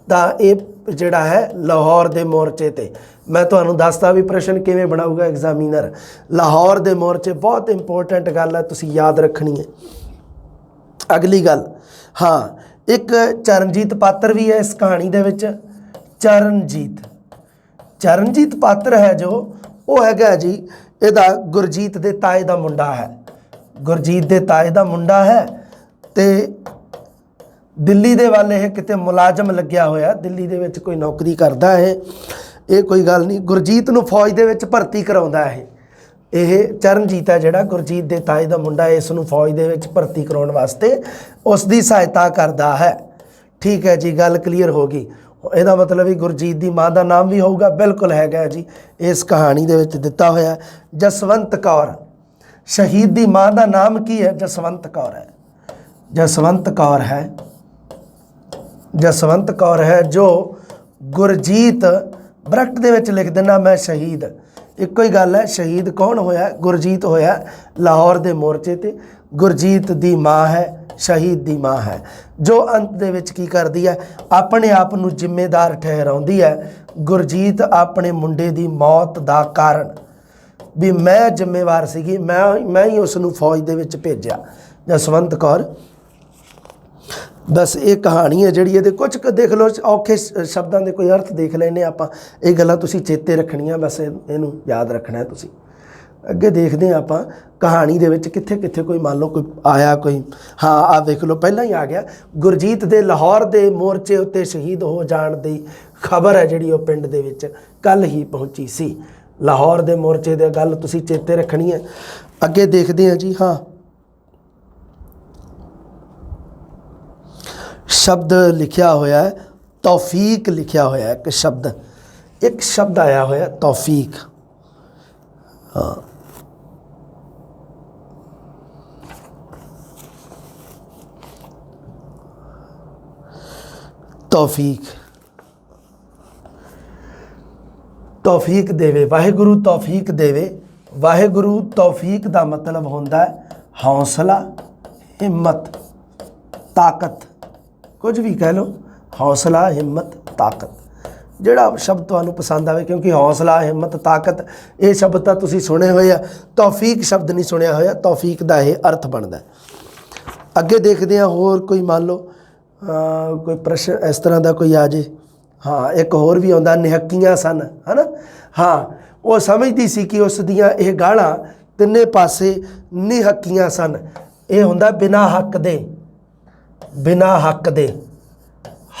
ਤਾਂ ਇਹ ਜਿਹੜਾ ਹੈ ਲਾਹੌਰ ਦੇ ਮੋਰਚੇ 'ਤੇ। ਮੈਂ ਤੁਹਾਨੂੰ ਦੱਸਦਾ ਵੀ ਪ੍ਰਸ਼ਨ ਕਿਵੇਂ ਬਣਾਊਗਾ ਐਗਜ਼ਾਮੀਨਰ। ਲਾਹੌਰ ਦੇ ਮੋਰਚੇ ਬਹੁਤ ਇੰਪੋਰਟੈਂਟ ਗੱਲ ਹੈ, ਤੁਸੀਂ ਯਾਦ ਰੱਖਣੀ ਹੈ। ਅਗਲੀ ਗੱਲ, ਹਾਂ, ਇੱਕ ਚਰਨਜੀਤ ਪਾਤਰ ਵੀ ਹੈ ਇਸ ਕਹਾਣੀ ਦੇ ਵਿੱਚ। ਚਰਨਜੀਤ ਪਾਤਰ ਹੈ ਜੋ, ਉਹ ਹੈਗਾ ਜੀ ਇਹਦਾ ਗੁਰਜੀਤ ਦੇ ਤਾਏ ਦਾ ਮੁੰਡਾ ਹੈ। ਗੁਰਜੀਤ ਦੇ ਤਾਏ ਦਾ ਮੁੰਡਾ ਹੈ ਅਤੇ ਦਿੱਲੀ ਦੇ ਵੱਲ ਇਹ ਕਿਤੇ ਮੁਲਾਜ਼ਮ ਲੱਗਿਆ ਹੋਇਆ, ਦਿੱਲੀ ਦੇ ਵਿੱਚ ਕੋਈ ਨੌਕਰੀ ਕਰਦਾ ਇਹ ਕੋਈ ਗੱਲ ਨਹੀਂ। ਗੁਰਜੀਤ ਨੂੰ ਫੌਜ ਦੇ ਵਿੱਚ ਭਰਤੀ ਕਰਾਉਂਦਾ ਇਹ ਚਰਨਜੀਤ ਹੈ ਜਿਹੜਾ ਗੁਰਜੀਤ ਦੇ ਤਾਏ ਦਾ ਮੁੰਡਾ, ਇਸ ਨੂੰ ਫੌਜ ਦੇ ਵਿੱਚ ਭਰਤੀ ਕਰਾਉਣ ਵਾਸਤੇ ਉਸ ਦੀ ਸਹਾਇਤਾ ਕਰਦਾ ਹੈ। ਠੀਕ ਹੈ ਜੀ, ਗੱਲ ਕਲੀਅਰ ਹੋ ਗਈ। ਇਹਦਾ ਮਤਲਬ ਵੀ ਗੁਰਜੀਤ ਦੀ ਮਾਂ ਦਾ ਨਾਮ ਵੀ ਹੋਊਗਾ, ਬਿਲਕੁਲ ਹੈਗਾ ਜੀ, ਇਸ ਕਹਾਣੀ ਦੇ ਵਿੱਚ ਦਿੱਤਾ ਹੋਇਆ। ਜਸਵੰਤ ਕੌਰ, ਸ਼ਹੀਦ ਦੀ ਮਾਂ ਦਾ ਨਾਮ ਕੀ ਹੈ? ਜਸਵੰਤ ਕੌਰ ਹੈ। ਜਸਵੰਤ ਕੌਰ ਹੈ, ਜਸਵੰਤ ਕੌਰ ਹੈ ਜੋ ਗੁਰਜੀਤ ਬਰੈਕਟ ਦੇ ਵਿੱਚ ਲਿਖ ਦੇਣਾ ਮੈਂ ਸ਼ਹੀਦ, ਇੱਕੋ ਹੀ ਗੱਲ ਹੈ। ਸ਼ਹੀਦ ਕੌਣ ਹੋਇਆ? ਗੁਰਜੀਤ ਹੋਇਆ ਲਾਹੌਰ ਦੇ ਮੋਰਚੇ ਤੇ। ਗੁਰਜੀਤ ਦੀ ਮਾਂ ਹੈ, ਸ਼ਹੀਦ ਦੀ ਮਾਂ ਹੈ, ਜੋ ਅੰਤ ਦੇ ਵਿੱਚ ਕੀ ਕਰਦੀ ਹੈ? ਆਪਣੇ ਆਪ ਨੂੰ ਜ਼ਿੰਮੇਦਾਰ ਠਹਿਰਾਉਂਦੀ ਹੈ। ਗੁਰਜੀਤ ਆਪਣੇ ਮੁੰਡੇ ਦੀ ਮੌਤ ਦਾ ਕਾਰਨ ਵੀ ਮੈਂ ਜ਼ਿੰਮੇਵਾਰ ਸੀਗੀ, ਮੈਂ ਹੀ ਉਸ ਨੂੰ ਫੌਜ ਦੇ ਵਿੱਚ ਭੇਜਿਆ। ਜਸਵੰਤ ਕੌਰ। ਬਸ ਇਹ ਕਹਾਣੀ ਹੈ ਜਿਹੜੀ, ਇਹਦੇ ਕੁਝ ਦੇਖ ਲਓ ਔਖੇ ਸ਼ਬਦਾਂ ਦੇ ਕੋਈ ਅਰਥ ਦੇਖ ਲੈਣੇ ਆਪਾਂ। ਇਹ ਗੱਲਾਂ ਤੁਸੀਂ ਚੇਤੇ ਰੱਖਣੀਆਂ, ਬਸ ਇਹਨੂੰ ਯਾਦ ਰੱਖਣਾ ਤੁਸੀਂ। ਅੱਗੇ ਦੇਖਦੇ ਹਾਂ ਆਪਾਂ ਕਹਾਣੀ ਦੇ ਵਿੱਚ ਕਿੱਥੇ ਕਿੱਥੇ ਕੋਈ ਮੰਨ ਲਓ ਕੋਈ ਆਇਆ, ਕੋਈ ਹਾਂ ਆ ਵੇਖ ਲਓ ਪਹਿਲਾਂ ਹੀ ਆ ਗਿਆ। ਗੁਰਜੀਤ ਦੇ ਲਾਹੌਰ ਦੇ ਮੋਰਚੇ ਉੱਤੇ ਸ਼ਹੀਦ ਹੋ ਜਾਣ ਦੀ ਖਬਰ ਹੈ ਜਿਹੜੀ ਉਹ ਪਿੰਡ ਦੇ ਵਿੱਚ ਕੱਲ੍ਹ ਹੀ ਪਹੁੰਚੀ ਸੀ। ਲਾਹੌਰ ਦੇ ਮੋਰਚੇ ਦੀ ਗੱਲ ਤੁਸੀਂ ਚੇਤੇ ਰੱਖਣੀ ਹੈ। ਅੱਗੇ ਦੇਖਦੇ ਹਾਂ ਜੀ। ਹਾਂ, ਸ਼ਬਦ ਲਿਖਿਆ ਹੋਇਆ ਹੈ ਤੌਫੀਕ, ਲਿਖਿਆ ਹੋਇਆ ਇੱਕ ਸ਼ਬਦ ਆਇਆ ਹੋਇਆ ਤੌਫੀਕ। ਹਾਂ, ਤੌਫੀਕ, ਤੌਫੀਕ ਦੇਵੇ, ਵਾਹਿਗੁਰੂ ਤੌਫੀਕ ਦੇਵੇ। ਵਾਹਿਗੁਰੂ ਤੌਫੀਕ ਦਾ ਮਤਲਬ ਹੁੰਦਾ ਹੈ ਹੌਸਲਾ, ਹਿੰਮਤ, ਤਾਕਤ, ਕੁਝ ਵੀ ਕਹਿ ਲਓ, ਹੌਸਲਾ, ਹਿੰਮਤ, ਤਾਕਤ, ਜਿਹੜਾ ਸ਼ਬਦ ਤੁਹਾਨੂੰ ਪਸੰਦ ਆਵੇ। ਕਿਉਂਕਿ ਹੌਸਲਾ, ਹਿੰਮਤ, ਤਾਕਤ ਇਹ ਸ਼ਬਦ ਤਾਂ ਤੁਸੀਂ ਸੁਣੇ ਹੋਏ ਆ, ਤੌਫੀਕ ਸ਼ਬਦ ਨਹੀਂ ਸੁਣਿਆ ਹੋਇਆ। ਤੌਫੀਕ ਦਾ ਇਹ ਅਰਥ ਬਣਦਾ। ਅੱਗੇ ਦੇਖਦੇ ਹਾਂ, ਹੋਰ ਕੋਈ ਮੰਨ ਲਓ ਕੋਈ ਪ੍ਰਸ਼ਨ ਇਸ ਤਰ੍ਹਾਂ ਦਾ ਕੋਈ ਆ ਜੇ। ਹਾਂ, ਇੱਕ ਹੋਰ ਵੀ ਆਉਂਦਾ, ਨਿਹੱਕੀਆਂ ਸਨ, ਹੈ ਨਾ। ਹਾਂ, ਉਹ ਸਮਝਦੀ ਸੀ ਕਿ ਉਸ ਦੀਆਂ ਇਹ ਗਾਲਾਂ ਤਿੰਨੇ ਪਾਸੇ ਨਿਹੱਕੀਆਂ ਸਨ। ਇਹ ਹੁੰਦਾ ਬਿਨਾਂ ਹੱਕ ਦੇ, ਬਿਨਾਂ ਹੱਕ ਦੇ।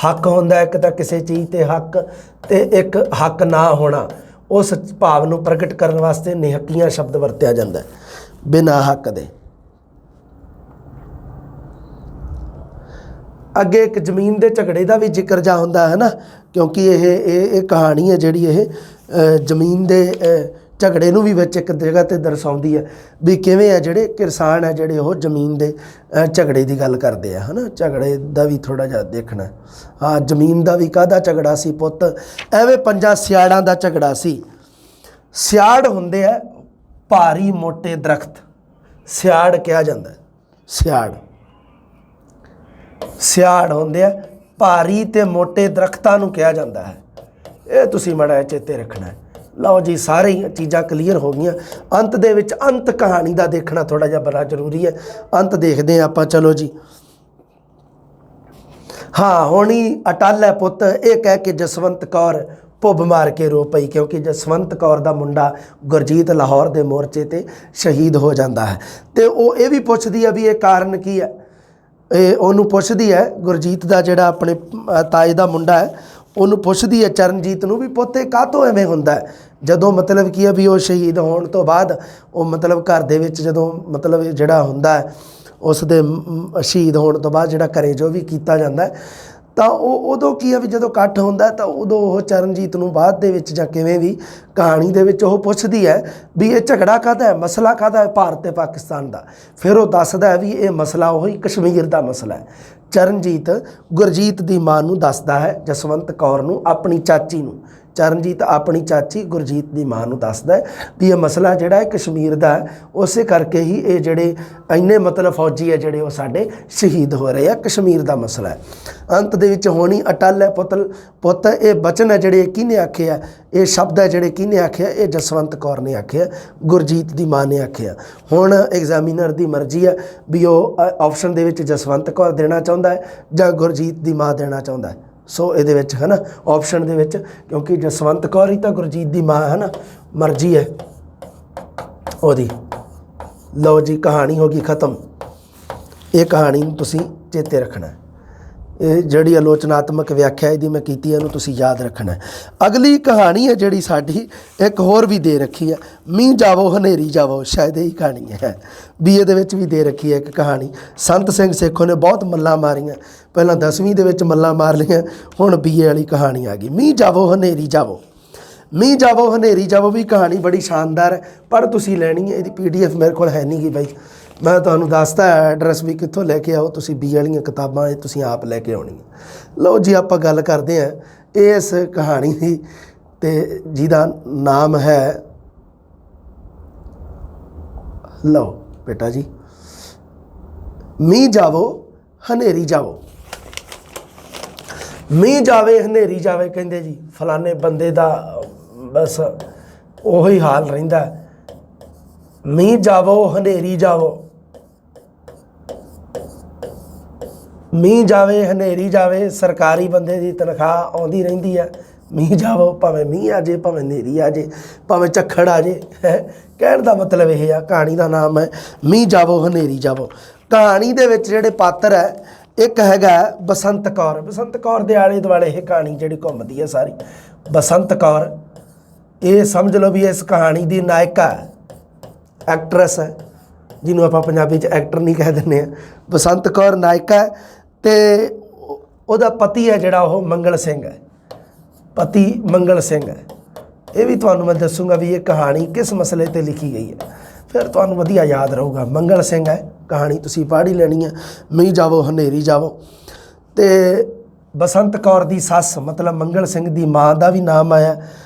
ਹੱਕ ਹੁੰਦਾ ਇੱਕ ਤਾਂ ਕਿਸੇ ਚੀਜ਼ 'ਤੇ ਹੱਕ, ਅਤੇ ਇੱਕ ਹੱਕ ਨਾ ਹੋਣਾ। ਉਸ ਭਾਵ ਨੂੰ ਪ੍ਰਗਟ ਕਰਨ ਵਾਸਤੇ ਨਿਹੱਕੀਆਂ ਸ਼ਬਦ ਵਰਤਿਆ ਜਾਂਦਾ, ਬਿਨਾਂ ਹੱਕ ਦੇ। ਅੱਗੇ ਇੱਕ ਜ਼ਮੀਨ ਦੇ ਝਗੜੇ ਦਾ ਵੀ ਜ਼ਿਕਰ ਜਾ ਹੁੰਦਾ ਹੈ ਨਾ, ਕਿਉਂਕਿ ਇਹ ਕਹਾਣੀ ਹੈ ਜਿਹੜੀ ਇਹ ਜ਼ਮੀਨ ਦੇ ਝਗੜੇ ਨੂੰ ਵੀ ਵਿੱਚ ਇੱਕ ਜਗ੍ਹਾ 'ਤੇ ਦਰਸਾਉਂਦੀ ਹੈ ਵੀ ਕਿਵੇਂ ਹੈ ਜਿਹੜੇ ਕਿਸਾਨ ਹੈ ਜਿਹੜੇ ਉਹ ਜ਼ਮੀਨ ਦੇ ਝਗੜੇ ਦੀ ਗੱਲ ਕਰਦੇ ਆ, ਹੈ ਨਾ। ਝਗੜੇ ਦਾ ਵੀ ਥੋੜ੍ਹਾ ਜਿਹਾ ਦੇਖਣਾ। ਹਾਂ, ਜ਼ਮੀਨ ਦਾ ਵੀ ਕਾਹਦਾ ਝਗੜਾ ਸੀ ਪੁੱਤ? ਐਵੇਂ 5 ਸਿਆੜਾਂ ਦਾ ਝਗੜਾ ਸੀ। ਸਿਆੜ ਹੁੰਦੇ ਆ ਭਾਰੀ ਮੋਟੇ ਦਰਖਤ, ਸਿਆੜ ਕਿਹਾ ਜਾਂਦਾ। ਸਿਆੜ ਹੁੰਦੇ ਆ ਭਾਰੀ ਤੇ ਮੋਟੇ ਦਰਖਤਾਂ ਨੂੰ ਕਿਹਾ ਜਾਂਦਾ ਹੈ। ਇਹ ਤੁਸੀਂ ਮਾੜਾ ਜਿਹਾ ਚੇਤੇ ਰੱਖਣਾ ਹੈ। ਲਓ ਜੀ, ਸਾਰੇ ਚੀਜ਼ਾਂ ਕਲੀਅਰ ਹੋ ਗਈਆਂ। ਅੰਤ ਦੇ ਵਿੱਚ ਅੰਤ ਕਹਾਣੀ ਦਾ ਦੇਖਣਾ ਥੋੜ੍ਹਾ ਜਿਹਾ ਬੜਾ ਜ਼ਰੂਰੀ ਹੈ। ਅੰਤ ਦੇਖਦੇ ਹਾਂ ਆਪਾਂ। ਚਲੋ ਜੀ। ਹਾਂ, ਹੋਣੀ ਅਟਲ ਹੈ ਪੁੱਤ, ਇਹ ਕਹਿ ਕੇ ਜਸਵੰਤ ਕੌਰ ਭੁੱਬ ਮਾਰ ਕੇ ਰੋ ਪਈ, ਕਿਉਂਕਿ ਜਸਵੰਤ ਕੌਰ ਦਾ ਮੁੰਡਾ ਗੁਰਜੀਤ ਲਾਹੌਰ ਦੇ ਮੋਰਚੇ 'ਤੇ ਸ਼ਹੀਦ ਹੋ ਜਾਂਦਾ ਹੈ। ਅਤੇ ਉਹ ਇਹ ਵੀ ਪੁੱਛਦੀ ਹੈ ਵੀ ਇਹ ਕਾਰਨ ਕੀ ਹੈ। ਇਹ ਉਹਨੂੰ ਪੁੱਛਦੀ ਹੈ, ਗੁਰਜੀਤ ਦਾ ਜਿਹੜਾ ਆਪਣੇ ਤਾਏ ਦਾ ਮੁੰਡਾ ਹੈ, ਉਹਨੂੰ ਪੁੱਛਦੀ ਹੈ ਚਰਨਜੀਤ ਨੂੰ ਵੀ ਪੁੱਤ ਇਹ ਕਾਹਤੋਂ ਐਵੇਂ ਹੁੰਦਾ ਹੈ। ਜਦੋਂ ਮਤਲਬ ਕੀ ਹੈ ਵੀ ਉਹ ਸ਼ਹੀਦ ਹੋਣ ਤੋਂ ਬਾਅਦ ਉਹ ਮਤਲਬ ਘਰ ਦੇ ਵਿੱਚ ਜਦੋਂ ਮਤਲਬ ਜਿਹੜਾ ਹੁੰਦਾ ਹੈ ਉਸ ਦੇ ਸ਼ਹੀਦ ਹੋਣ ਤੋਂ ਬਾਅਦ ਜਿਹੜਾ ਘਰੇ ਜੋ ਵੀ ਕੀਤਾ ਜਾਂਦਾ ਤਾਂ ਉਹ ਉਦੋਂ ਕੀ ਹੈ ਵੀ ਜਦੋਂ ਇਕੱਠ ਹੁੰਦਾ ਤਾਂ ਉਦੋਂ ਉਹ ਚਰਨਜੀਤ ਨੂੰ ਬਾਅਦ ਦੇ ਵਿੱਚ ਜਾਂ ਕਿਵੇਂ ਵੀ ਕਹਾਣੀ ਦੇ ਵਿੱਚ ਉਹ ਪੁੱਛਦੀ ਹੈ ਵੀ ਇਹ ਝਗੜਾ ਕਾਹਦਾ ਹੈ, ਮਸਲਾ ਕਾਹਦਾ ਹੈ ਭਾਰਤ ਤੇ ਪਾਕਿਸਤਾਨ ਦਾ। ਫਿਰ ਉਹ ਦੱਸਦਾ ਹੈ ਵੀ ਇਹ ਮਸਲਾ ਉਹੀ ਕਸ਼ਮੀਰ ਦਾ ਮਸਲਾ ਹੈ। ਚਰਨਜੀਤ ਗੁਰਜੀਤ ਦੀ ਮਾਂ ਨੂੰ ਦੱਸਦਾ ਹੈ, ਜਸਵੰਤ ਕੌਰ ਨੂੰ, ਆਪਣੀ ਚਾਚੀ ਨੂੰ। ਚਰਨਜੀਤ ਆਪਣੀ ਚਾਚੀ ਗੁਰਜੀਤ ਦੀ ਮਾਂ ਨੂੰ ਦੱਸਦਾ ਹੈ ਵੀ ਇਹ ਮਸਲਾ ਜਿਹੜਾ ਹੈ ਕਸ਼ਮੀਰ ਦਾ ਹੈ, ਉਸੇ ਕਰਕੇ ਹੀ ਇਹ ਜਿਹੜੇ ਇੰਨੇ ਮਤਲਬ ਫੌਜੀ ਹੈ ਜਿਹੜੇ ਉਹ ਸਾਡੇ ਸ਼ਹੀਦ ਹੋ ਰਹੇ ਆ, ਕਸ਼ਮੀਰ ਦਾ ਮਸਲਾ ਹੈ। ਅੰਤ ਦੇ ਵਿੱਚ ਹੋਣੀ ਅਟਲ ਹੈ ਪੁੱਤ ਇਹ ਬਚਨ ਹੈ ਜਿਹੜੇ ਕਿਹਨੇ ਆਖੇ ਆ, ਇਹ ਸ਼ਬਦ ਹੈ ਜਿਹੜੇ ਕਿਹਨੇ ਆਖਿਆ, ਇਹ ਜਸਵੰਤ ਕੌਰ ਨੇ ਆਖਿਆ, ਗੁਰਜੀਤ ਦੀ ਮਾਂ ਨੇ ਆਖਿਆ। ਹੁਣ ਐਗਜ਼ਾਮੀਨਰ ਦੀ ਮਰਜ਼ੀ ਹੈ ਵੀ ਉਹ ਆਪਸ਼ਨ ਦੇ ਵਿੱਚ ਜਸਵੰਤ ਕੌਰ ਦੇਣਾ ਚਾਹੁੰਦਾ ਹੈ ਜਾਂ ਗੁਰਜੀਤ ਦੀ ਮਾਂ ਦੇਣਾ ਚਾਹੁੰਦਾ ਹੈ। ਸੋ ਇਹਦੇ ਵਿੱਚ ਹੈ ਨਾ ਆਪਸ਼ਨ ਦੇ ਵਿੱਚ, ਕਿਉਂਕਿ ਜਸਵੰਤ ਕੌਰ ਹੀ ਤਾਂ ਗੁਰਜੀਤ ਦੀ ਮਾਂ ਹੈ ਨਾ, ਮਰਜ਼ੀ ਹੈ ਉਹਦੀ। ਲਓ ਜੀ, ਕਹਾਣੀ ਹੋ ਗਈ ਖ਼ਤਮ। ਇਹ ਕਹਾਣੀ ਨੂੰ ਤੁਸੀਂ ਚੇਤੇ ਰੱਖਣਾ। ਇਹ ਜਿਹੜੀ ਆਲੋਚਨਾਤਮਕ ਵਿਆਖਿਆ ਇਹਦੀ ਮੈਂ ਕੀਤੀ ਇਹਨੂੰ ਤੁਸੀਂ ਯਾਦ ਰੱਖਣਾ। ਅਗਲੀ ਕਹਾਣੀ ਹੈ ਜਿਹੜੀ ਸਾਡੀ ਇੱਕ ਹੋਰ ਵੀ ਦੇ ਰੱਖੀ ਹੈ, ਮੀਂਹ ਜਾਵੋ ਹਨੇਰੀ ਜਾਵੋ, ਸ਼ਾਇਦ ਇਹੀ ਕਹਾਣੀ ਹੈ। BA ਦੇ ਵਿੱਚ ਵੀ ਦੇ ਰੱਖੀ ਹੈ ਇੱਕ ਕਹਾਣੀ। ਸੰਤ ਸਿੰਘ ਸੇਖੋਂ ਨੇ ਬਹੁਤ ਮੱਲਾਂ ਮਾਰੀਆਂ, ਪਹਿਲਾਂ 10ਵੀਂ ਦੇ ਵਿੱਚ ਮੱਲਾਂ ਮਾਰ ਲਈਆਂ, ਹੁਣ BA ਵਾਲੀ ਕਹਾਣੀ ਆ ਗਈ, ਮੀਂਹ ਜਾਵੋ ਹਨੇਰੀ ਜਾਵੋ। ਮੀਂਹ ਜਾਵੋ ਹਨੇਰੀ ਜਾਵੋ ਵੀ ਕਹਾਣੀ ਬੜੀ ਸ਼ਾਨਦਾਰ ਹੈ, ਪਰ ਤੁਸੀਂ ਲੈਣੀ ਹੈ। ਇਹਦੀ PDF ਮੇਰੇ ਕੋਲ ਹੈ ਨਹੀਂ ਗੀ ਬਾਈ, ਮੈਂ ਤੁਹਾਨੂੰ ਦੱਸਦਾ ਐਡਰੈਸ ਵੀ ਕਿੱਥੋਂ ਲੈ ਕੇ ਆਓ ਤੁਸੀਂ। BA ਵਾਲੀਆਂ ਕਿਤਾਬਾਂ ਇਹ ਤੁਸੀਂ ਆਪ ਲੈ ਕੇ ਆਉਣੀਆਂ। ਲਓ ਜੀ, ਆਪਾਂ ਗੱਲ ਕਰਦੇ ਹਾਂ ਇਸ ਕਹਾਣੀ ਦੀ, ਤੇ ਜਿਹਦਾ ਨਾਮ ਹੈ, ਲਓ ਬੇਟਾ ਜੀ, ਮੀਂਹ ਜਾਵੋ ਹਨੇਰੀ ਜਾਵੋ। ਮੀਂਹ ਜਾਵੇ ਹਨੇਰੀ ਜਾਵੇ, ਕਹਿੰਦੇ ਜੀ ਫਲਾਣੇ ਬੰਦੇ ਦਾ ਬਸ ਉਹੀ ਹਾਲ ਰਹਿੰਦਾ। ਮੀਂਹ ਜਾਵੋ ਹਨੇਰੀ ਜਾਵੋ, ਮੀਂਹ ਜਾਵੇ ਹਨੇਰੀ ਜਾਵੇ, ਸਰਕਾਰੀ ਬੰਦੇ ਦੀ ਤਨਖਾਹ ਆਉਂਦੀ ਰਹਿੰਦੀ ਹੈ। ਮੀਂਹ ਜਾਵੋ, ਭਾਵੇਂ ਮੀਂਹ ਆ ਜੇ, ਭਾਵੇਂ ਹਨੇਰੀ ਆ ਜੇ, ਭਾਵੇਂ ਝੱਖੜ ਆ ਜੇ। ਕਹਿਣ ਦਾ ਮਤਲਬ ਇਹ ਆ, ਕਹਾਣੀ ਦਾ ਨਾਮ ਹੈ ਮੀਂਹ ਜਾਵੋ ਹਨੇਰੀ ਜਾਵੋ। ਕਹਾਣੀ ਦੇ ਵਿੱਚ ਜਿਹੜੇ ਪਾਤਰ ਹੈ, ਇੱਕ ਹੈਗਾ ਬਸੰਤ ਕੌਰ। ਬਸੰਤ ਕੌਰ ਦੇ ਆਲੇ ਦੁਆਲੇ ਇਹ ਕਹਾਣੀ ਜਿਹੜੀ ਘੁੰਮਦੀ ਹੈ ਸਾਰੀ। ਬਸੰਤ ਕੌਰ ਇਹ ਸਮਝ ਲਓ ਵੀ ਇਸ ਕਹਾਣੀ ਦੀ ਨਾਇਕਾ, ਐਕਟਰੈਸ ਹੈ, ਜਿਹਨੂੰ ਆਪਾਂ ਪੰਜਾਬੀ 'ਚ ਐਕਟਰ ਨਹੀਂ ਕਹਿ ਦਿੰਦੇ ਹਾਂ। ਬਸੰਤ ਕੌਰ ਨਾਇਕਾ ਹੈ, ਅਤੇ ਉਹਦਾ ਪਤੀ ਹੈ ਜਿਹੜਾ ਉਹ ਮੰਗਲ ਸਿੰਘ ਹੈ, ਪਤੀ ਮੰਗਲ ਸਿੰਘ ਹੈ। ਇਹ ਵੀ ਤੁਹਾਨੂੰ ਮੈਂ ਦੱਸੂਗਾ ਵੀ ਇਹ ਕਹਾਣੀ ਕਿਸ ਮਸਲੇ 'ਤੇ ਲਿਖੀ ਗਈ ਹੈ, ਫਿਰ ਤੁਹਾਨੂੰ ਵਧੀਆ ਯਾਦ ਰਹੂਗਾ। ਮੰਗਲ ਸਿੰਘ ਹੈ, ਕਹਾਣੀ ਤੁਸੀਂ ਪੜ੍ਹ ਹੀ ਲੈਣੀ ਹੈ, ਮੀਂਹ ਜਾਵੋ ਹਨੇਰੀ ਜਾਵੋ। ਅਤੇ ਬਸੰਤ ਕੌਰ ਦੀ ਸੱਸ ਮਤਲਬ ਮੰਗਲ ਸਿੰਘ ਦੀ ਮਾਂ ਦਾ ਵੀ ਨਾਮ ਆਇਆ,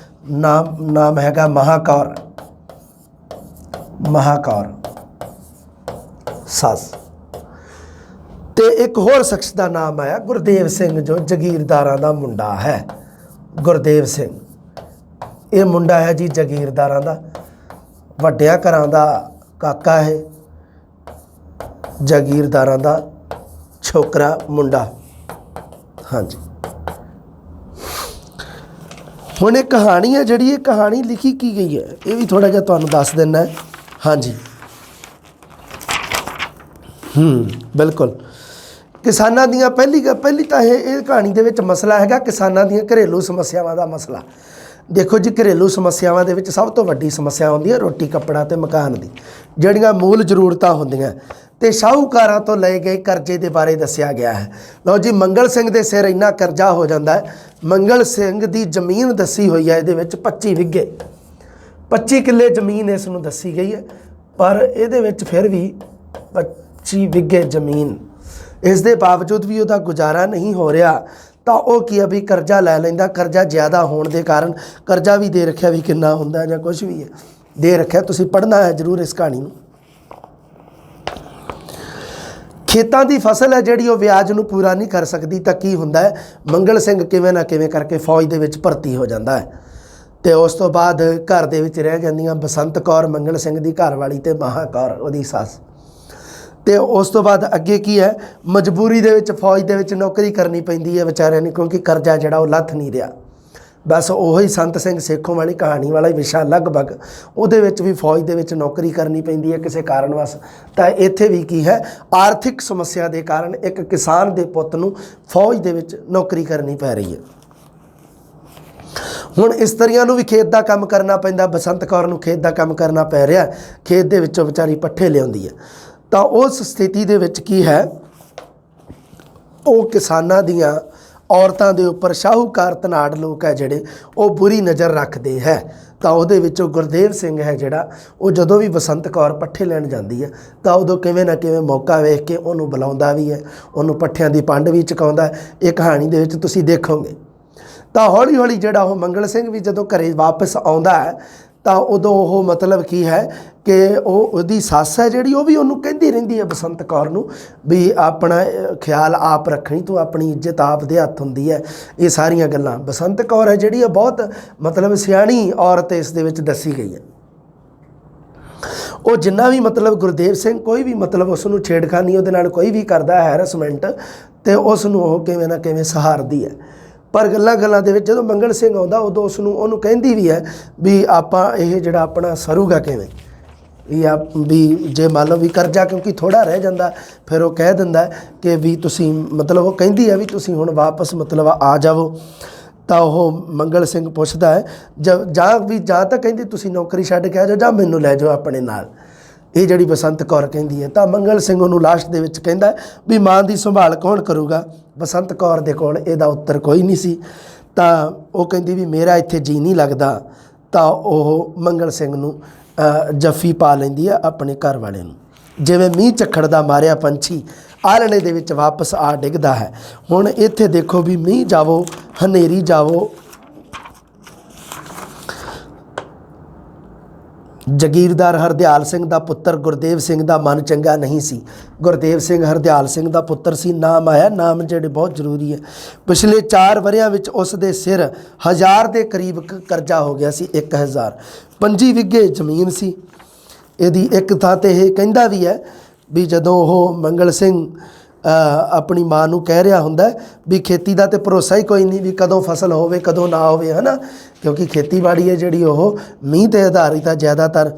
ਨਾਮ ਹੈਗਾ ਮਹਾਕੌਰ, ਮਹਾਕੌਰ ਸੱਸ। ਅਤੇ ਇੱਕ ਹੋਰ ਸ਼ਖਸ ਦਾ ਨਾਮ ਆਇਆ ਗੁਰਦੇਵ ਸਿੰਘ, ਜੋ ਜਗੀਰਦਾਰਾਂ ਦਾ ਮੁੰਡਾ ਹੈ। ਗੁਰਦੇਵ ਸਿੰਘ ਇਹ ਮੁੰਡਾ ਹੈ ਜੀ ਜਗੀਰਦਾਰਾਂ ਦਾ, ਵੱਡਿਆਂ ਘਰਾਂ ਦਾ ਕਾਕਾ ਹੈ, ਜਾਗੀਰਦਾਰਾਂ ਦਾ ਛੋਕਰਾ ਮੁੰਡਾ। ਹਾਂਜੀ, ਹੁਣ ਇਹ ਕਹਾਣੀ ਹੈ ਜਿਹੜੀ, ਇਹ ਕਹਾਣੀ ਲਿਖੀ ਕੀ ਗਈ ਹੈ ਇਹ ਵੀ ਥੋੜ੍ਹਾ ਜਿਹਾ ਤੁਹਾਨੂੰ ਦੱਸ ਦਿੰਦਾ। ਹਾਂਜੀ, ਬਿਲਕੁਲ। ਕਿਸਾਨਾਂ ਦੀਆਂ ਪਹਿਲੀ ਤਾਂ ਇਹ ਕਹਾਣੀ ਦੇ ਵਿੱਚ ਮਸਲਾ ਹੈਗਾ ਕਿਸਾਨਾਂ ਦੀਆਂ ਘਰੇਲੂ ਸਮੱਸਿਆਵਾਂ ਦਾ ਮਸਲਾ। ਦੇਖੋ ਜੀ, ਘਰੇਲੂ ਸਮੱਸਿਆਵਾਂ ਦੇ ਵਿੱਚ ਸਭ ਤੋਂ ਵੱਡੀ ਸਮੱਸਿਆ ਹੁੰਦੀ ਹੈ ਰੋਟੀ ਕੱਪੜਾ ਅਤੇ ਮਕਾਨ ਦੀ, ਜਿਹੜੀਆਂ ਮੂਲ ਜ਼ਰੂਰਤਾਂ ਹੁੰਦੀਆਂ। ਅਤੇ ਸ਼ਾਹੂਕਾਰਾਂ ਤੋਂ ਲਏ ਗਏ ਕਰਜ਼ੇ ਦੇ ਬਾਰੇ ਦੱਸਿਆ ਗਿਆ ਹੈ। ਲਓ ਜੀ, ਮੰਗਲ ਸਿੰਘ ਦੇ ਸਿਰ ਇੰਨਾ ਕਰਜ਼ਾ ਹੋ ਜਾਂਦਾ ਹੈ। ਮੰਗਲ ਸਿੰਘ ਦੀ ਜ਼ਮੀਨ ਦੱਸੀ ਹੋਈ ਹੈ ਇਹਦੇ ਵਿੱਚ 25 ਵਿਗੇ, 25 ਕਿੱਲੇ ਜ਼ਮੀਨ ਇਸ ਨੂੰ ਦੱਸੀ ਗਈ ਹੈ, ਪਰ ਇਹਦੇ ਵਿੱਚ ਫਿਰ ਵੀ 25 ਵਿਗੇ ਜ਼ਮੀਨ, ਇਸ ਦੇ ਬਾਵਜੂਦ ਵੀ ਉਹਦਾ ਗੁਜ਼ਾਰਾ ਨਹੀਂ ਹੋ ਰਿਹਾ। ਤਾਂ ਉਹ ਕੀ ਆ ਵੀ ਕਰਜ਼ਾ ਲੈ ਲੈਂਦਾ। ਕਰਜ਼ਾ ਜ਼ਿਆਦਾ ਹੋਣ ਦੇ ਕਾਰਨ, ਕਰਜ਼ਾ ਵੀ ਦੇ ਰੱਖਿਆ ਵੀ ਕਿੰਨਾ ਹੁੰਦਾ ਜਾਂ ਕੁਛ ਵੀ ਹੈ ਦੇ ਰੱਖਿਆ, ਤੁਸੀਂ ਪੜ੍ਹਨਾ ਹੈ ਜ਼ਰੂਰ ਇਸ ਕਹਾਣੀ ਨੂੰ। ਖੇਤਾਂ ਦੀ ਫਸਲ ਹੈ ਜਿਹੜੀ ਉਹ ਵਿਆਜ ਨੂੰ ਪੂਰਾ ਨਹੀਂ ਕਰ ਸਕਦੀ, ਤਾਂ ਕੀ ਹੁੰਦਾ ਹੈ, ਮੰਗਲ ਸਿੰਘ ਕਿਵੇਂ ਨਾ ਕਿਵੇਂ ਕਰਕੇ ਫੌਜ ਦੇ ਵਿੱਚ ਭਰਤੀ ਹੋ ਜਾਂਦਾ ਹੈ। ਅਤੇ ਉਸ ਤੋਂ ਬਾਅਦ ਘਰ ਦੇ ਵਿੱਚ ਰਹਿ ਜਾਂਦੀਆਂ ਬਸੰਤ ਕੌਰ ਮੰਗਲ ਸਿੰਘ ਦੀ ਘਰਵਾਲੀ ਅਤੇ ਮਹਾਕੌਰ ਉਹਦੀ ਸੱਸ। ਅਤੇ ਉਸ ਤੋਂ ਬਾਅਦ ਅੱਗੇ ਕੀ ਹੈ, ਮਜਬੂਰੀ ਦੇ ਵਿੱਚ ਫੌਜ ਦੇ ਵਿੱਚ ਨੌਕਰੀ ਕਰਨੀ ਪੈਂਦੀ ਹੈ ਵਿਚਾਰਿਆਂ ਨੂੰ, ਕਿਉਂਕਿ ਕਰਜ਼ਾ ਜਿਹੜਾ ਉਹ ਲੱਥ ਨਹੀਂ ਰਿਹਾ। ਬਸ ਉਹੀ ਸੰਤ ਸਿੰਘ ਸੇਖੋਂ ਵਾਲੀ ਕਹਾਣੀ ਵਾਲਾ ਹੀ ਵਿਸ਼ਾ ਲਗਭਗ, ਉਹਦੇ ਵਿੱਚ ਵੀ ਫੌਜ ਦੇ ਵਿੱਚ ਨੌਕਰੀ ਕਰਨੀ ਪੈਂਦੀ ਹੈ ਕਿਸੇ ਕਾਰਨ ਵਸ। ਤਾਂ ਇੱਥੇ ਵੀ ਕੀ ਹੈ, ਆਰਥਿਕ ਸਮੱਸਿਆ ਦੇ ਕਾਰਨ ਇੱਕ ਕਿਸਾਨ ਦੇ ਪੁੱਤ ਨੂੰ ਫੌਜ ਦੇ ਵਿੱਚ ਨੌਕਰੀ ਕਰਨੀ ਪੈ ਰਹੀ ਹੈ। ਹੁਣ ਇਸਤਰੀਆਂ ਨੂੰ ਵੀ ਖੇਤ ਦਾ ਕੰਮ ਕਰਨਾ ਪੈਂਦਾ, ਬਸੰਤ ਕੌਰ ਨੂੰ ਖੇਤ ਦਾ ਕੰਮ ਕਰਨਾ ਪੈ ਰਿਹਾ, ਖੇਤ ਦੇ ਵਿੱਚੋਂ ਵਿਚਾਰੀ ਪੱਠੇ ਲਿਆਉਂਦੀ ਹੈ। ਤਾਂ ਉਸ ਸਥਿਤੀ ਦੇ ਵਿੱਚ ਕੀ ਹੈ, ਉਹ ਕਿਸਾਨਾਂ ਦੀਆਂ ਔਰਤਾਂ ਦੇ ਉੱਪਰ ਸ਼ਾਹੂਕਾਰ ਧਨਾੜ ਲੋਕ ਹੈ ਜਿਹੜੇ ਉਹ ਬੁਰੀ ਨਜ਼ਰ ਰੱਖਦੇ ਹੈ। ਤਾਂ ਉਹਦੇ ਵਿੱਚੋਂ ਗੁਰਦੇਵ ਸਿੰਘ ਹੈ ਜਿਹੜਾ, ਉਹ ਜਦੋਂ ਵੀ ਬਸੰਤ ਕੌਰ ਪੱਠੇ ਲੈਣ ਜਾਂਦੀ ਹੈ ਤਾਂ ਉਦੋਂ ਕਿਵੇਂ ਨਾ ਕਿਵੇਂ ਮੌਕਾ ਵੇਖ ਕੇ ਉਹਨੂੰ ਬੁਲਾਉਂਦਾ ਵੀ ਹੈ, ਉਹਨੂੰ ਪੱਠਿਆਂ ਦੀ ਪੰਡ ਵੀ ਚੁਕਾਉਂਦਾ। ਇਹ ਕਹਾਣੀ ਦੇ ਵਿੱਚ ਤੁਸੀਂ ਦੇਖੋਗੇ। ਤਾਂ ਹੌਲੀ ਹੌਲੀ ਜਿਹੜਾ ਉਹ ਮੰਗਲ ਸਿੰਘ ਵੀ ਜਦੋਂ ਘਰੇ ਵਾਪਸ ਆਉਂਦਾ ਹੈ ਤਾਂ ਉਦੋਂ ਉਹ ਮਤਲਬ ਕੀ ਹੈ ਕਿ ਉਹਦੀ ਸੱਸ ਹੈ ਜਿਹੜੀ, ਉਹ ਵੀ ਉਹਨੂੰ ਕਹਿੰਦੀ ਰਹਿੰਦੀ ਹੈ ਬਸੰਤ ਕੌਰ ਨੂੰ ਵੀ ਆਪਣਾ ਖਿਆਲ ਆਪ ਰੱਖਣੀ, ਤੂੰ ਆਪਣੀ ਇੱਜ਼ਤ ਆਪ ਦੇ ਹੱਥ ਹੁੰਦੀ ਹੈ। ਇਹ ਸਾਰੀਆਂ ਗੱਲਾਂ ਬਸੰਤ ਕੌਰ ਹੈ ਜਿਹੜੀ ਉਹ ਬਹੁਤ ਮਤਲਬ ਸਿਆਣੀ ਔਰਤ ਇਸ ਦੇ ਵਿੱਚ ਦੱਸੀ ਗਈ ਹੈ। ਉਹ ਜਿੰਨਾ ਵੀ ਮਤਲਬ ਗੁਰਦੇਵ ਸਿੰਘ ਕੋਈ ਵੀ ਮਤਲਬ ਉਸ ਨੂੰ ਛੇੜਖਾਨੀ ਉਹਦੇ ਨਾਲ ਕੋਈ ਵੀ ਕਰਦਾ ਹੈ ਹੈਰਸਮੈਂਟ, ਅਤੇ ਉਸ ਨੂੰ ਉਹ ਕਿਵੇਂ ਨਾ ਕਿਵੇਂ ਸਹਾਰਦੀ ਹੈ। ਪਰ ਗੱਲਾਂ ਦੇ ਵਿੱਚ ਜਦੋਂ ਮੰਗਲ ਸਿੰਘ ਆਉਂਦਾ ਉਦੋਂ ਉਹਨੂੰ ਕਹਿੰਦੀ ਵੀ ਹੈ ਵੀ ਆਪਾਂ ਇਹ ਜਿਹੜਾ ਆਪਣਾ ਸਰੂਗਾ ਕਿਵੇਂ, ਜਾਂ ਵੀ ਜੇ ਮੰਨ ਲਓ ਵੀ ਕਰਜ਼ਾ ਕਿਉਂਕਿ ਥੋੜ੍ਹਾ ਰਹਿ ਜਾਂਦਾ, ਫਿਰ ਉਹ ਕਹਿ ਦਿੰਦਾ ਕਿ ਵੀ ਤੁਸੀਂ ਮਤਲਬ ਉਹ ਕਹਿੰਦੀ ਹੈ ਵੀ ਤੁਸੀਂ ਹੁਣ ਵਾਪਸ ਮਤਲਬ ਆ ਜਾਵੋ। ਤਾਂ ਉਹ ਮੰਗਲ ਸਿੰਘ ਪੁੱਛਦਾ ਹੈ ਜਾਂ ਤਾਂ ਕਹਿੰਦੀ ਤੁਸੀਂ ਨੌਕਰੀ ਛੱਡ ਕੇ ਆ ਜਾਓ ਜਾਂ ਮੈਨੂੰ ਲੈ ਜਾਓ ਆਪਣੇ ਨਾਲ। ਇਹ ਜਿਹੜੀ ਬਸੰਤ ਕੌਰ ਕਹਿੰਦੀ ਹੈ। ਤਾਂ ਮੰਗਲ ਸਿੰਘ ਉਹਨੂੰ ਲਾਸਟ ਦੇ ਵਿੱਚ ਕਹਿੰਦਾ ਵੀ ਮਾਂ ਦੀ ਸੰਭਾਲ ਕੌਣ ਕਰੂਗਾ। ਬਸੰਤ ਕੌਰ ਦੇ ਕੋਲ ਇਹਦਾ ਉੱਤਰ ਕੋਈ ਨਹੀਂ ਸੀ। ਤਾਂ ਉਹ ਕਹਿੰਦੀ ਵੀ ਮੇਰਾ ਇੱਥੇ ਜੀ ਨਹੀਂ ਲੱਗਦਾ। ਤਾਂ ਉਹ ਮੰਗਲ ਸਿੰਘ ਨੂੰ ਜੱਫੀ ਪਾ ਲੈਂਦੀ ਆ ਆਪਣੇ ਘਰ ਵਾਲੇ ਨੂੰ। ਜਿਵੇਂ ਮੀਂਹ ਝੱਖੜ ਦਾ ਮਾਰਿਆ ਪੰਛੀ ਆਲਣੇ ਦੇ ਵਿੱਚ ਵਾਪਸ ਆ ਡਿੱਗਦਾ ਹੈ। ਹੁਣ ਇੱਥੇ ਦੇਖੋ ਵੀ ਮੀਂਹ ਜਾਵੋ ਹਨੇਰੀ ਜਾਵੋ, ਜਗੀਰਦਾਰ ਹਰਦਿਆਲ ਸਿੰਘ ਦਾ ਪੁੱਤਰ ਗੁਰਦੇਵ ਸਿੰਘ ਦਾ ਮਨ ਚੰਗਾ ਨਹੀਂ ਸੀ। ਗੁਰਦੇਵ ਸਿੰਘ ਹਰਦਿਆਲ ਸਿੰਘ ਦਾ ਪੁੱਤਰ ਸੀ। ਨਾਮ ਆਇਆ, ਨਾਮ ਜਿਹੜੇ ਬਹੁਤ ਜ਼ਰੂਰੀ ਹੈ। ਪਿਛਲੇ 4 ਵਰ੍ਹਿਆਂ ਵਿੱਚ ਉਸ ਦੇ ਸਿਰ 1000 ਦੇ ਕਰੀਬ ਕਰਜ਼ਾ ਹੋ ਗਿਆ ਸੀ। 1000 25 ਵਿਗੇ ਜ਼ਮੀਨ ਸੀ ਇਹਦੀ। ਇੱਕ ਥਾਂ 'ਤੇ ਇਹ ਕਹਿੰਦਾ ਵੀ ਹੈ ਵੀ ਜਦੋਂ ਉਹ ਮੰਗਲ ਸਿੰਘ ਆਪਣੀ ਮਾਂ ਨੂੰ ਕਹਿ ਰਿਹਾ ਹੁੰਦਾ ਵੀ ਖੇਤੀ ਦਾ ਤਾਂ ਭਰੋਸਾ ਹੀ ਕੋਈ ਨਹੀਂ ਵੀ ਕਦੋਂ ਫਸਲ ਹੋਵੇ ਕਦੋਂ ਨਾ ਹੋਵੇ, ਹੈ ਨਾ, ਕਿਉਂਕਿ ਖੇਤੀਬਾੜੀ ਹੈ ਜਿਹੜੀ ਉਹ ਮੀਂਹ 'ਤੇ ਆਧਾਰਿਤ ਹੈ ਜ਼ਿਆਦਾਤਰ।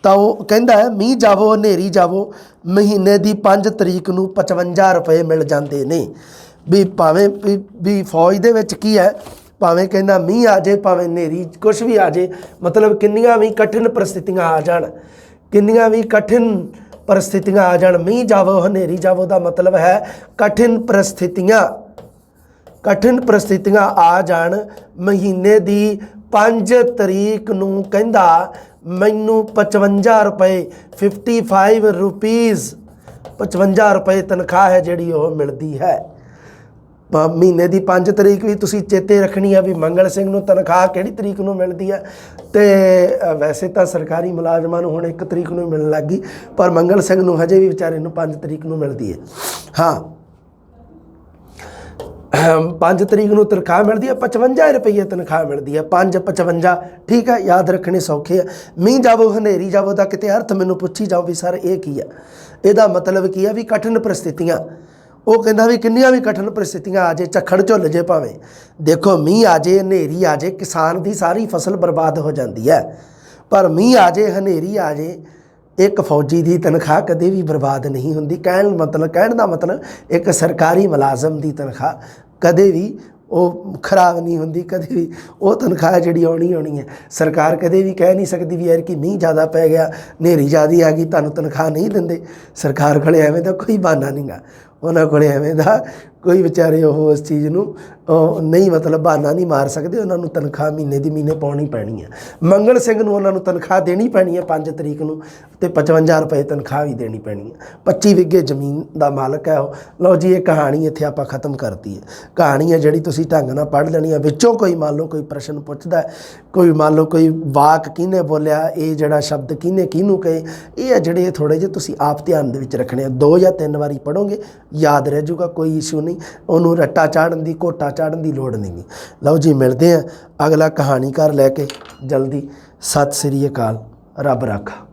ਤਾਂ ਉਹ ਕਹਿੰਦਾ ਹੈ ਮੀਂਹ ਜਾਵੋ ਹਨੇਰੀ ਜਾਵੋ, ਮਹੀਨੇ ਦੀ 5 ਤਰੀਕ ਨੂੰ 55 ਰੁਪਏ ਮਿਲ ਜਾਂਦੇ ਨੇ। ਵੀ ਭਾਵੇਂ ਵੀ ਫੌਜ ਦੇ ਵਿੱਚ ਕੀ ਹੈ, ਭਾਵੇਂ ਕਹਿੰਦਾ ਮੀਂਹ ਆ ਜਾਏ ਭਾਵੇਂ ਹਨੇਰੀ ਕੁਛ ਵੀ ਆ ਜਾਏ, ਮਤਲਬ ਕਿੰਨੀਆਂ ਵੀ ਕਠਿਨ ਪਰਿਸਥਿਤੀਆਂ ਆ ਜਾਣ, ਕਿੰਨੀਆਂ ਵੀ ਕਠਿਨ परिस्थितियाँ आ जान, मीह जावो हनेरी जावो का मतलब है कठिन परिस्थितियाँ आ जान। महीने की 5 तरीक नूं कहंदा मैनू 55 रुपए 55 रुपीज़ 55 रुपए तनख्वाह है जिहड़ी ओह मिलती है। महीने की 5 तरीक भी तुसी चेते रखनी है भी मंगल सिंह नूं तनख्वाह किहड़ी तरीक नूं मिलती है। तो वैसे तो सरकारी मुलाजमां नूं हुण 1 तरीक नूं मिलण लग गई, पर मंगल सिंह नूं हजे भी विचारे नूं 5 तरीक नूं मिलती है। हाँ 5 तरीक नूं तनख्वाह मिलती है, 55 रुपये तनख्वाह मिलती है। 5 55 ठीक है, याद रखने सौखे है। मीह जावो हनेरी जावो का किते अर्थ मैनूं पुछी जाओ भी सर ये की है, ਇਹਦਾ मतलब की है भी कठिन परिस्थितियाँ। ਉਹ ਕਹਿੰਦਾ ਵੀ ਕਿੰਨੀਆਂ ਵੀ ਕਠਿਨ परिस्थितियाँ आ जाए, ਝੱਖੜ ਝੁੱਲ ਜੇ ਭਾਵੇਂ, देखो मीह आ जाए हनेरी आ जाए, किसान की सारी फसल बर्बाद हो जाती है, पर मीह आ जाए हनेरी आ जाए एक फौजी की तनख्वाह कदे भी बर्बाद नहीं होंदी। कहण दा मतलब एक सरकारी मुलाजम की तनख्वाह कदे भी ਉਹ ਖਰਾਬ नहीं होंदी, कदे भी वो तनख्वाह जी आनी है। सरकार कदे भी कह नहीं सकती भी यार कि मीह ज़्यादा पै गया हनेरी ज़्यादा आ गई तुहानूं तनख्वाह नहीं देंदे। सरकार कोले एवें दा कोई बहाना नहीं गा, उन्होंने कोले एवें दा कोई बेचारे वो उस चीज़ नूं नहीं मतलब बहाना नहीं मार सकते। उन्होंने तनख्वाह महीने की महीने पाउणी पैनी है। मंगल सिंह नूं उन्होंने तनख्वाह देनी पैनी है 5 तरीक नूं, ते 55 रुपए तनख्वाह भी देनी पैनी है। 25 विगे जमीन का मालक है वो। लो जी ये कहानी इत्थे आपां खत्म करती है। कहानी है जिहड़ी तुसीं ढंग नाल पढ़ लेनी है, विचों कोई मान लो कोई प्रश्न पुछदा है, कोई मान लो कोई वाक किहने बोलिया, ये जिहड़ा शब्द किहने किहनूं कहे, ये है जिहड़े थोड़े जिहे तुसीं आप ध्यान दे विच रखने आ। 2 या 3 वारी पढ़ोगे याद रह जाऊगा, कोई इशू नहीं, उन्होंने रट्टा चाढ़न की घोटा चाढ़न की लोड़ नहीं। लो जी मिलते हैं अगला कहानीकार लैके जल्दी। सत श्री अकाल, रब राखा।